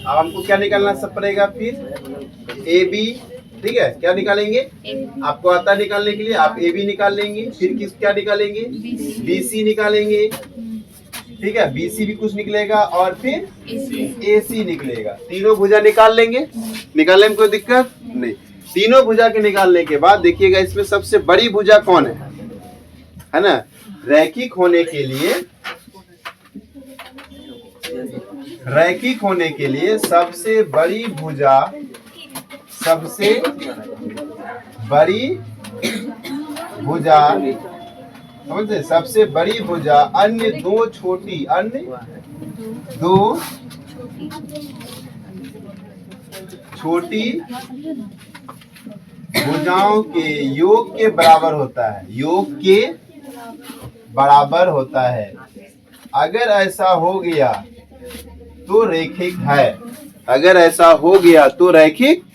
अब हमको क्या निकालना सब पड़ेगा, फिर AB, ठीक है, क्या निकालेंगे आपको आता है निकालने के लिए, आप AB निकाल लेंगे, फिर क्या निकालेंगे BC निकालेंगे, ठीक है, BC भी कुछ निकलेगा और फिर AC निकलेगा। तीनों भुजा निकाल लेंगे, निकालने में कोई दिक्कत नहीं। तीनों भुजा के निकालने के बाद देखिएगा इसमें सबसे बड़ी भुजा कौन है ना। रैखिक होने के लिए सबसे बड़ी भुजा समझे, सबसे बड़ी भुजा अन्य दो छोटी भुजाओं के योग के बराबर होता है। अगर ऐसा हो गया तो रैखिक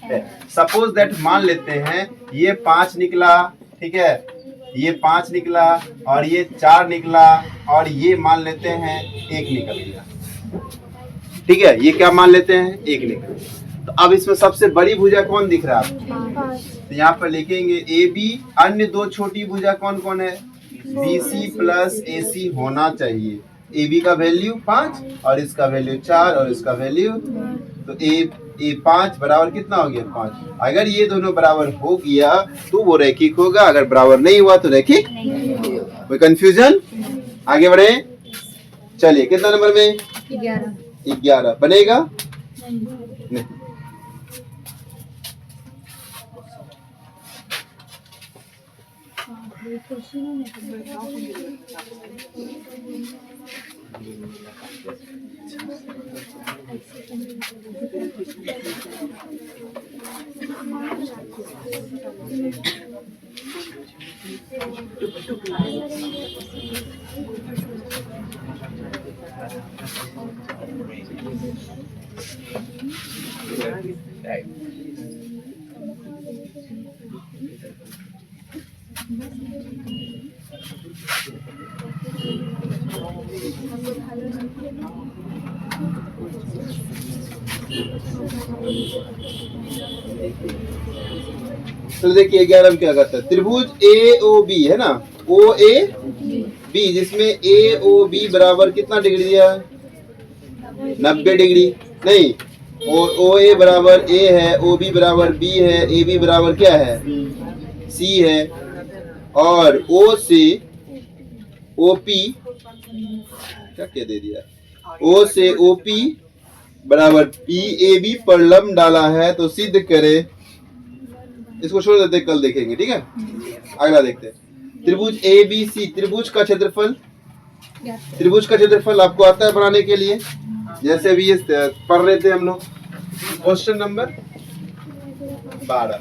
है। सपोज दैट मान लेते हैं ये 5 निकला, ठीक है, ये 5 निकला और ये 4 निकला और ये मान लेते हैं 1 निकल गया, ठीक है, ये क्या मान लेते हैं 1 निकल। तो अब इसमें सबसे बड़ी भुजा कौन दिख रहा है आपको, तो यहाँ पर लिखेंगे AB, अन्य दो छोटी भुजा कौन कौन है BC प्लस AC होना चाहिए। AB का वैल्यू 5 और इसका वैल्यू 4 और इसका वैल्यू, तो ए 5 बराबर कितना हो गया 5। अगर ये दोनों बराबर हो गया तो वो रैखिक होगा, अगर बराबर नहीं हुआ तो रैखिक। कोई कंफ्यूजन, आगे बढ़े। चलिए कितना नंबर में 11 बनेगा नहीं। तो देखिए 11 में क्या करता है, त्रिभुज ए ओ बी है ना, ओ ए बी, जिसमें ए ओ बी बराबर कितना डिग्री दिया है, 90 डिग्री। नहीं, ओ ए बराबर ए है, ओ बी बराबर बी है, ए बी बराबर क्या है, सी है, और ओ से ओ पी क्या दे दिया, ओ से ओ पी बराबर पी ए बी पर लंब डाला है, तो सिद्ध करे। इसको छोड़ देते, कल देखेंगे, ठीक है। अगला देखते हैं, त्रिभुज ए बी सी, त्रिभुज का क्षेत्रफल, त्रिभुज का क्षेत्रफल आपको आता है बनाने के लिए, जैसे अभी ये पढ़ रहे थे हम लोग। क्वेश्चन नंबर 12,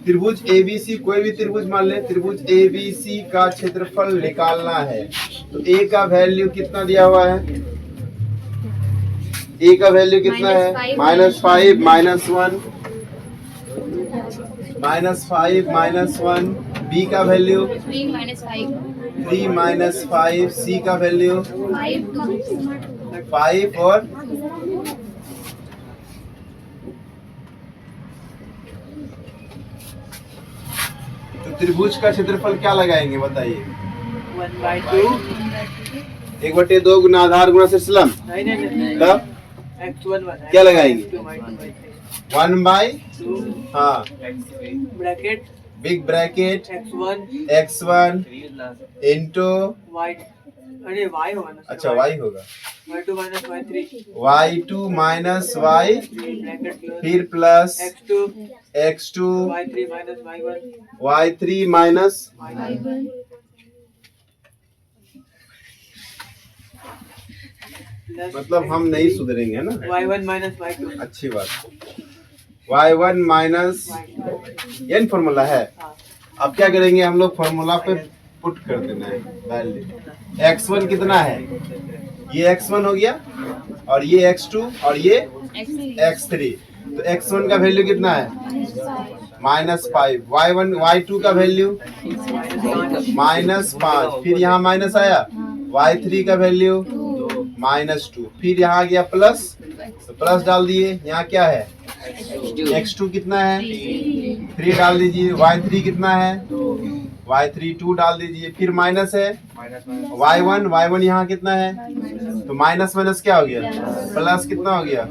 त्रिभुज ए बी सी, कोई भी त्रिभुज मान ले, त्रिभुज ए बी सी का क्षेत्रफल निकालना है। तो ए का वैल्यू कितना दिया हुआ है, ए का वैल्यू कितना है, -5 -1, -5 बी का वैल्यू 3 -5 3 -5, सी का वैल्यू 5 और तो त्रिभुज का क्षेत्रफल क्या लगाएंगे बताइए, 1/2 1/2 गुना आधार गुना शेषलम, तब क्या लगाएंगे, 1/2 हाँ bracket big bracket x1 into y, अरे y होगा ना, अच्छा y होगा, y2 minus y3 y2 minus y, bracket फिर plus x2 x2 y3 minus y1 y3 minus, मतलब हम नहीं सुधरेंगे है ना, y1 minus y2 अच्छी बात, y1 माइनस ये फॉर्मूला है। अब क्या करेंगे हम लोग, फॉर्मूला पे पुट कर देना है वैल्यू। x1 कितना है, ये x1 हो गया, और ये x2 और ये x3, तो x1 का वैल्यू कितना है, -5, y2 का वैल्यू -5, फिर यहाँ माइनस आया, y3 का वैल्यू -2, फिर यहाँ गया प्लस, तो प्लस डाल दिए, यहाँ क्या है, x2 कितना है 3 डाल दीजिए, y3 कितना है, y3 2 डाल दीजिए, फिर माइनस है, y1 यहाँ कितना है, तो माइनस माइनस क्या हो गया, प्लस कितना हो गया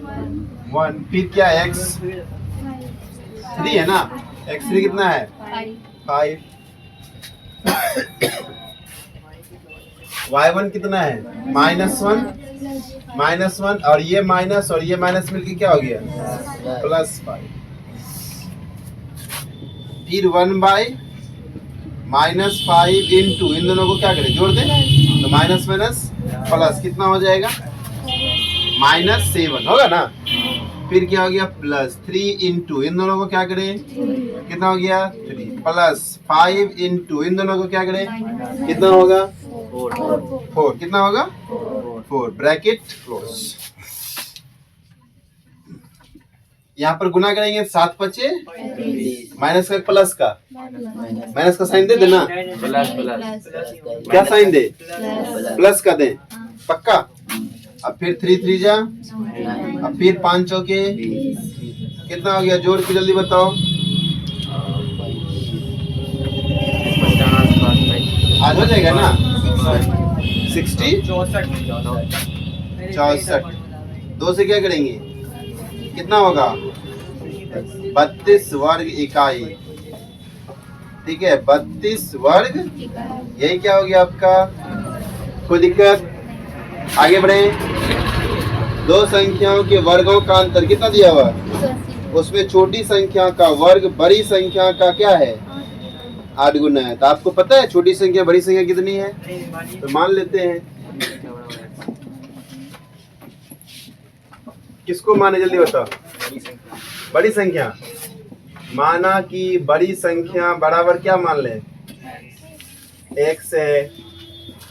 1, फिर क्या x3 है ना, x3 कितना है 5, y1 कितना है -1 और ये माइनस मिलके क्या हो गया +5, फिर 1/-5 इंटू, इन दोनों को क्या करें, जोड़ दें, तो माइनस माइनस प्लस कितना हो जाएगा, -7 होगा ना, फिर क्या हो गया +3 इंटू, इन दोनों को क्या करें, कितना हो गया 3, +5 इंटू, इन दोनों को क्या करें, कितना होगा 4, कितना होगा 4, ब्रैकेट क्लोज। यहाँ पर गुना करेंगे 7 5 माइनस का प्लस का, माइनस का साइन दे देना, क्या साइन दे, प्लस का दे पक्का। अब फिर 3 3 जा, अब फिर 5 चौके कितना हो गया, जोड़ के जल्दी बताओ, आज हो जाएगा ना 60 64, 2 से क्या करेंगे, कितना होगा 32 वर्ग इकाई, ठीक है 32 वर्ग, यही क्या हो गया आपका, कोई दिक्कत, आगे बढ़े। दो संख्याओं के वर्गों का अंतर कितना दिया हुआ, उसमें छोटी संख्या का वर्ग बड़ी संख्या का क्या है 8 गुना है, तो आपको पता है छोटी संख्या बड़ी संख्या कितनी है, तो मान लेते हैं, किसको माने जल्दी बताओ, बड़ी संख्या, माना कि बड़ी संख्या बराबर क्या मान ले x है,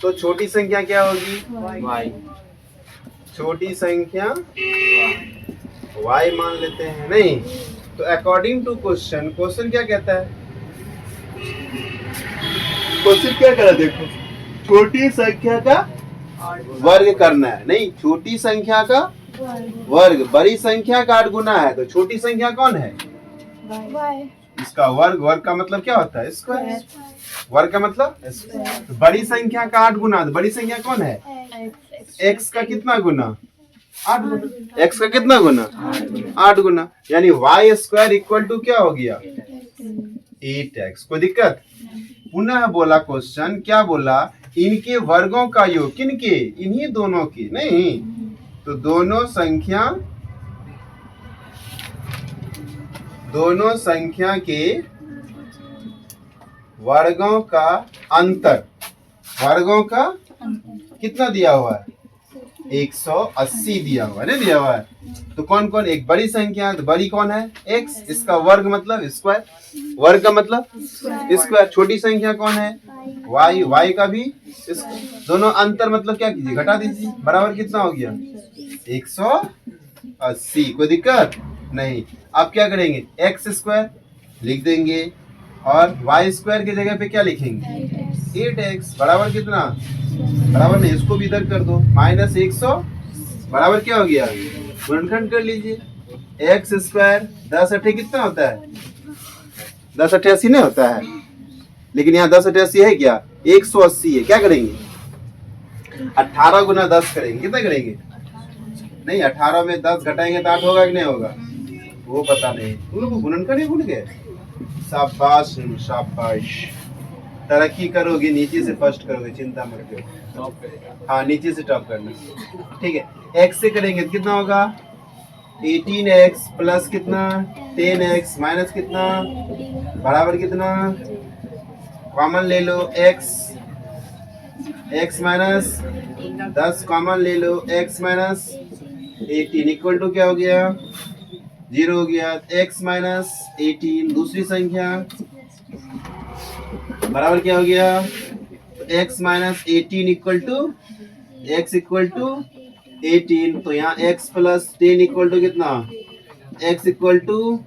तो छोटी संख्या क्या होगी y, छोटी संख्या y मान लेते हैं, नहीं तो अकॉर्डिंग टू क्वेश्चन, क्वेश्चन क्या कहता है, क्वेश्चन क्या करा देखो, छोटी संख्या का वर्ग करना है, नहीं छोटी संख्या का वर्ग, बड़ी संख्या का 8 गुना है, तो छोटी संख्या कौन है, इसका वर्ग, वर्ग का मतलब क्या होता है, स्क्वायर, वर्ग का मतलब स्क्वायर। तो बड़ी संख्या का 8 गुना, तो बड़ी संख्या कौन है, x का कितना गुना, 8 गुना, x का कितना गुना, 8 गुना, यानी y स्क्वायर इक्वल टू क्या हो गया, 8x। कोई दिक्कत? पुनः बोला क्वेश्चन, क्या बोला, इनके वर्गों का योग, किनके, इन्हीं दोनों के, नहीं तो दोनों संख्या के वर्गों का अंतर, वर्गों का कितना दिया हुआ है, 180 दिया हुआ है, नहीं दिया हुआ है, तो कौन कौन, एक बड़ी संख्या, तो बड़ी कौन है, x, इसका वर्ग मतलब स्क्वायर, वर्ग का मतलब स्क्वायर। छोटी संख्या कौन है, y, y का भी दोनों अंतर मतलब क्या कीजिए, घटा दीजिए, बराबर कितना हो गया, 180। कोई दिक्कत नहीं। अब क्या करेंगे, एक्स स्क्वायर लिख देंगे और y स्क्वायर की जगह पे क्या लिखेंगे, 8x बराबर कितना, बराबर नहीं, इसको भी इधर कर दो, -100 बराबर क्या हो गया, गुणनखंड कर लीजिए, एक्स स्क्वायर 10 अठे कितना होता है, 10 अठे 80 नहीं होता है, लेकिन यहाँ 10 अठे 80 है क्या, 180 है। क्या करेंगे, 18 गुना 10 करेंगे, कितना करेंगे, नहीं 18 में 10 घटाएंगे तो 8 होगा कि नहीं होगा, वो पता नहीं, तुम लोग गुणनखंड ही भूल गए। शाबाश शाबाश, तरक्की करोगे, नीचे से फर्स्ट करोगे, चिंता मत करो, हाँ नीचे से टॉप करना, ठीक है। x से करेंगे तो कितना होगा, 18x प्लस कितना, 10x माइनस कितना, बराबर कितना, कॉमन ले लो x माइनस 10 कॉमन ले लो, x माइनस 18 इक्वल टू क्या हो गया, 0 हो गया, x माइनस 18 दूसरी संख्या बराबर क्या हो गया, x minus 18 equal to x equal to 18, तो यहाँ x प्लस 10 इक्वल टू कितना, x इक्वल टू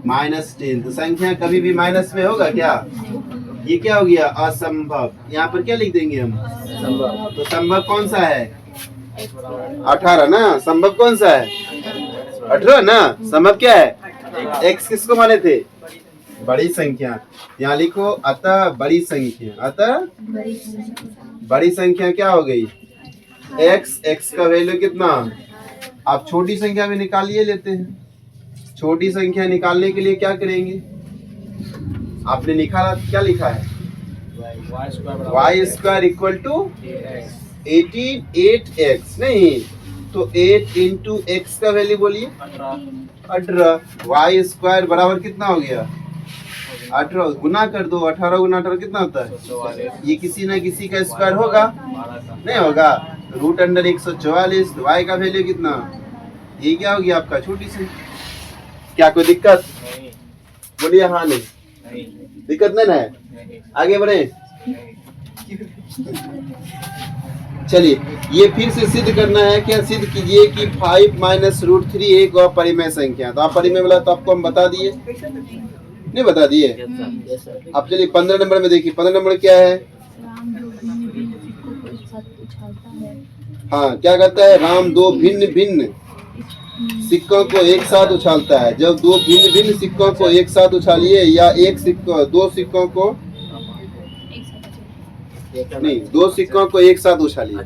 -10, तो संख्या कभी भी माइनस में होगा क्या, ये क्या हो गया, असंभव। यहाँ पर क्या लिख देंगे हम, संभव, तो संभव कौन सा है, 18 ना, संभव कौन सा है, 18 ना, संभव क्या है, x किसको माने थे, बड़ी संख्या, यहाँ लिखो अतः बड़ी संख्या, अतः बड़ी संख्या क्या हो गई, x का वैल्यू कितना, आप छोटी संख्या में निकालिए लेते हैं। छोटी संख्या निकालने के लिए क्या करेंगे, आपने निकाला, क्या लिखा है, y square equal to 8x, नहीं तो 8 इंटू एक्स का वैल्यू बोलिए 18, y स्क्वायर बराबर कितना हो गया, 18 गुना कर दो, 18 गुना 18 कितना होता है, ये किसी ना किसी का स्क्वायर होगा, नहीं होगा, रूट अंडर 144, तो y का वैल्यू कितना, ये क्या हो गया आपका, छोटी सी। क्या कोई दिक्कत, बोलिए हाँ नहीं, दिक्कत नहीं है, आगे बढ़े। चलिए ये फिर से सिद्ध करना है, क्या सिद्ध कीजिए कि 5 माइनस रूट 3 एक और परिमेय संख्या, तो आप परिमेय बोला तो आपको हम बता दिए, नहीं बता दिए, अब चलिए 15 नंबर में देखिए, 15 नंबर क्या है, हाँ क्या कहता है, राम दो भिन्न भिन्न सिक्कों को एक साथ उछालता है। जब दो भिन्न भिन्न सिक्कों को एक साथ उछालिए, या एक सिक्का, दो सिक्कों को नहीं, दो सिक्कों को एक साथ उछालिए,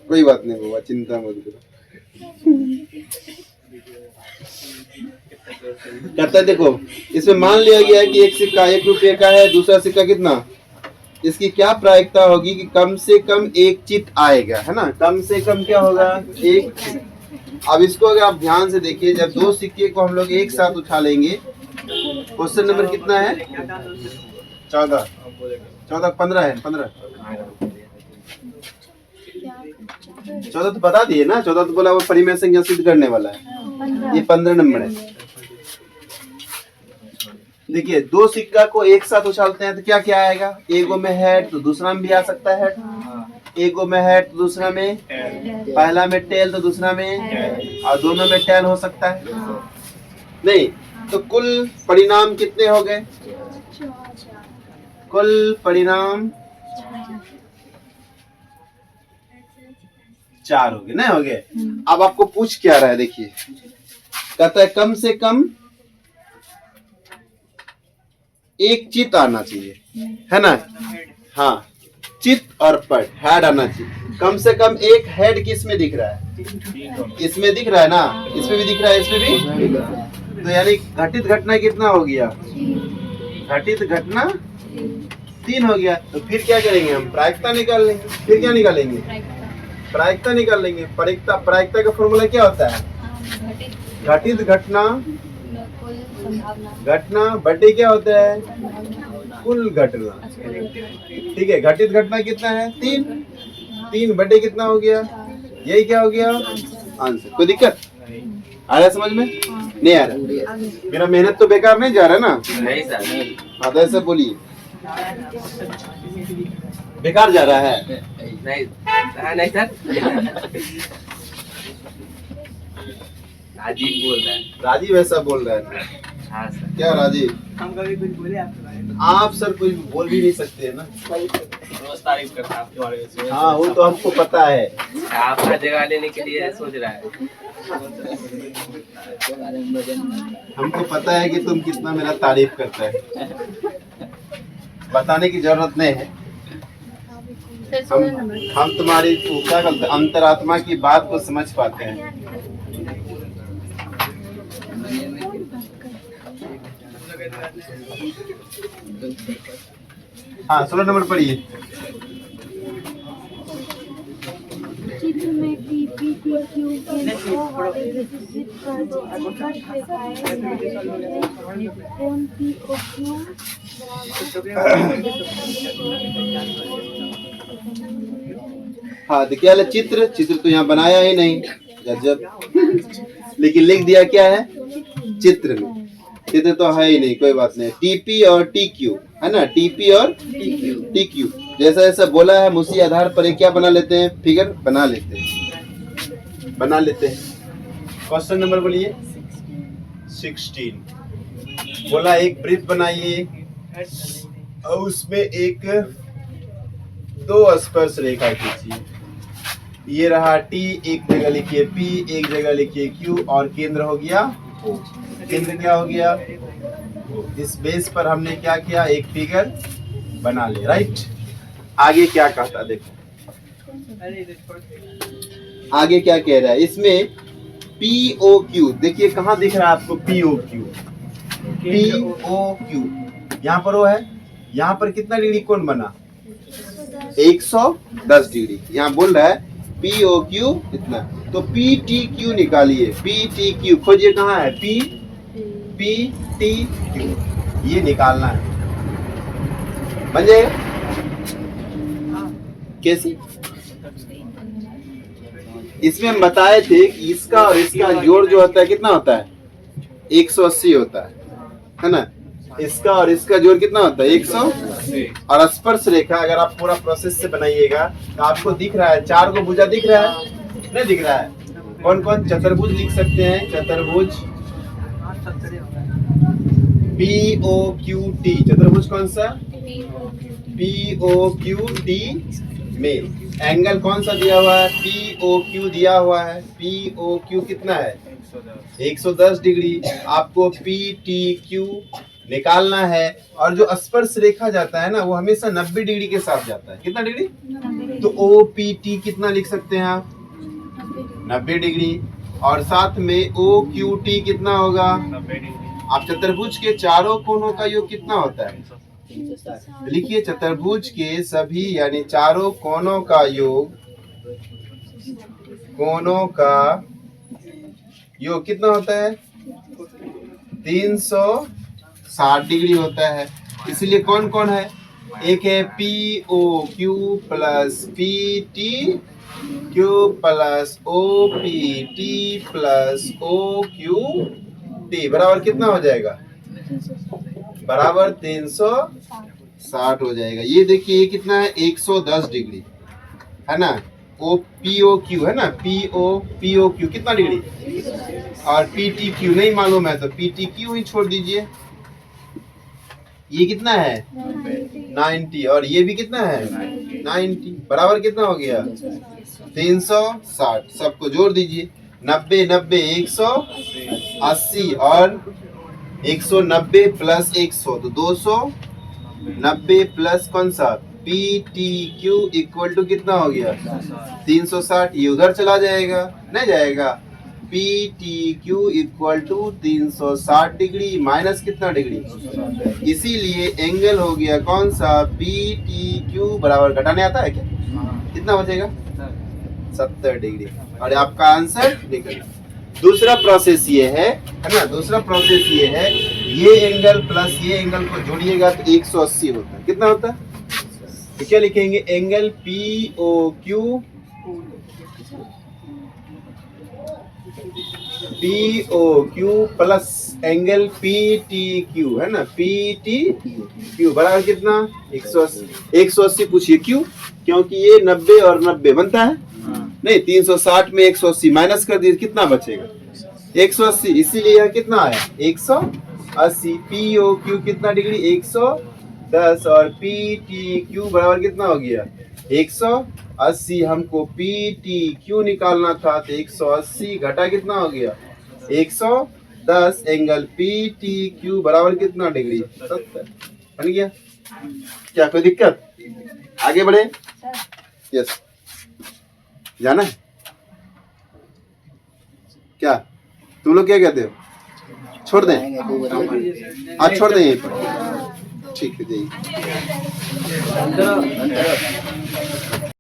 कोई बात नहीं बाबा, चिंता मत करो। कहता है देखो, इसमें मान लिया गया है कि एक सिक्का 1 रुपये का है, दूसरा सिक्का कितना, इसकी क्या प्रायिकता होगी कि कम से कम एक चित्त आएगा, है ना, कम से कम क्या होगा, एक चित्त। अब इसको अगर आप ध्यान से देखिए, जब दो सिक्के को हम लोग एक साथ उछालेंगे, क्वेश्चन नंबर कितना है, 15 है, 14 तो बता दिए ना, 14 तो बोला वो परिमेय संख्या सिद्ध करने वाला है, ये 15 नंबर है। देखिए दो सिक्का को एक साथ उछालते हैं तो क्या क्या आएगा, एक में हेड तो दूसरा में भी आ सकता है हेड, एक गो में हेड तो दूसरा में, पहला में टेल तो दूसरा में, और दोनों में टेल हो सकता है नहीं। तो कुल परिणाम कितने हो गए? कुल परिणाम 4 हो गए, नहीं हो गए? अब आपको पूछ क्या रहा है, देखिए कहता है कम से कम एक चित आना चाहिए, है ना? हाँ, चित और पट हेड आना चाहिए। कम से कम एक हेड किस में दिख रहा है? इसमें दिख रहा है ना, इसमें भी दिख रहा है, इसमें भी। तो यानी घटित घटना कितना हो गया? घटित घटना 3 हो गया। तो फिर क्या करेंगे हम? प्रायिकता निकाल लेंगे। फिर क्या निकालेंगे? प्रायिकता निकाल लेंगे। प्रायिकता का फॉर्मूला क्या होता है? घटित घटना बटे क्या होता है? कुल घटना। ठीक है, घटित घटना कितना है? 3 बटे कितना हो गया? यही क्या हो गया? आंसर। कोई दिक्कत आ रहा है समझ में? नहीं आ रहा? मेरा मेहनत तो बेकार नहीं जा रहा ना? नहीं सर। हाँ तो ऐसा बोलिए, बेकार जा रहा है? नहीं सर। राजीव बोल रहा है। राजीव ऐसा बोल रहा है? हाँ सर। क्या राजीव? हम कभी कुछ बोले आपके बारे में? आप सर कुछ बोल भी नहीं सकते है ना। रोज तारीफ करता है आपके बारे में। हाँ वो तो हमको पता है। आपका जगह लेने के लिए सोच रहा है। हमको पता है कि तुम कितना मेरा तारीफ करता है, बताने की जरूरत नहीं है। हम तुम्हारी क्या कहते हैं, अंतरात्मा की बात को समझ पाते हैं। हाँ 16 नंबर पढ़िए। चित्र में टीपी क्यू के विकसित कर कोण पीओक्यू हाँ तो क्या है? चित्र तो यहाँ बनाया ही नहीं, गजब। लेकिन लिख दिया क्या है? चित्र में। चित्र तो है ही नहीं, कोई बात नहीं। टीपी और टी क्यू है ना, टीपी और टी क्यू जैसा जैसा बोला है हम उसी आधार पर क्या बना लेते हैं? फिगर बना लेते हैं। क्वेश्चन नंबर बोलिए। 16 बोला एक वृत्त बनाइए और उसमें एक 2 स्पर्श रेखा खींचिए। ये रहा टी, एक जगह लिखिए पी, एक जगह लिखिए क्यू, और केंद्र हो गया O। केंद्र क्या हो गया? इस बेस पर हमने क्या किया? एक फिगर बना ले, राइट। आगे क्या कहता है देखो, आगे क्या कह रहा है इसमें? POQ देखिए कहाँ दिख रहा है आपको? POQ यहाँ पर वो है। यहाँ पर कितना डिग्री कोण बना? 110 डिग्री। यहाँ बोल रहा है POQ कितना, तो PTQ निकालिए। PTQ खोजिए कहाँ है? PTQ ये निकालना है। बन जाएगा कैसे? इसमें हम बताए थे कि इसका और इसका जोड़ जो होता है कितना होता है? 180 होता है ना? इसका और इसका जोड़ कितना होता है? 180। और स्पर्श रेखा अगर आप पूरा प्रोसेस से बनाइएगा तो आपको दिख रहा है 4 को भुजा दिख रहा है? नहीं दिख रहा है? कौन कौन चतुर्भुज लिख सकते हैं? चतुर्भुज POQT चतुर्भुज कौन सा? POQT में एंगल कौन सा दिया हुआ है? POQ दिया हुआ है। POQ कितना है? 110 डिग्री। आपको PTQ निकालना है। और जो स्पर्श रेखा जाता है ना वो हमेशा 90 डिग्री के साथ जाता है। कितना डिग्री? तो OPT कितना लिख सकते हैं आप? 90 डिग्री। और साथ में OQT कितना होगा? 90 डिग्री। आप चतुर्भुज के चारों कोणों का योग कितना होता है? लिखिए चतुर्भुज के सभी यानी चारों कोणों का योग, कोणों का योग कितना होता है? 360 डिग्री होता है। इसलिए कौन कौन है? एक है POQ plus PTQ plus OPT plus OQT बराबर कितना हो जाएगा? बराबर 360 हो जाएगा। ये देखिए ये कितना है? 110 डिग्री। है ना, ओ पी ओ क्यू है ना, पी ओ क्यू कितना डिग्री, और पी टी क्यू नहीं मालूम है तो पी टी क्यू ही छोड़ दीजिए। ये कितना है 90 और ये भी कितना है 90, बराबर कितना हो गया 360। सबको जोड़ दीजिए, 90 90 180 और 190 प्लस 100 तो 290 प्लस कौन सा P T Q equal to कितना हो गया 360। ये उधर चला जाएगा, नहीं जाएगा, P T Q equal to 360 degree minus कितना डिग्री, इसीलिए एंगल हो गया कौन सा पी टी क्यू बराबर, घटाने आता है क्या, कितना बचेगा 70 डिग्री। और आपका आंसर निकल। दूसरा प्रोसेस ये है ना, दूसरा प्रोसेस ये है, ये एंगल प्लस ये एंगल को जोड़िएगा तो 180 होता है, कितना होता है, तो क्या लिखेंगे, angle P O Q plus angle P T Q है ना, पी टी क्यू बराबर कितना 180। 180 पूछिए क्यों, क्योंकि ये 90 और 90 बनता है नहीं, 360 में 180 माइनस कर दीजिए कितना बचेगा 180, इसीलिए यह कितना आया 180। पी ओ क्यू कितना डिग्री 110 और पी टी क्यू बराबर कितना हो गया 180। हमको पी टी क्यू निकालना था तो 180 घटा कितना हो गया 110, एंगल पी टी क्यू बराबर कितना डिग्री 70 बन गया। क्या कोई दिक्कत, आगे बढ़े, यस जाना है क्या, तुम लोग क्या कहते हो, छोड़ दें, आज छोड़ दें यहीं पर, ठीक है जाइए।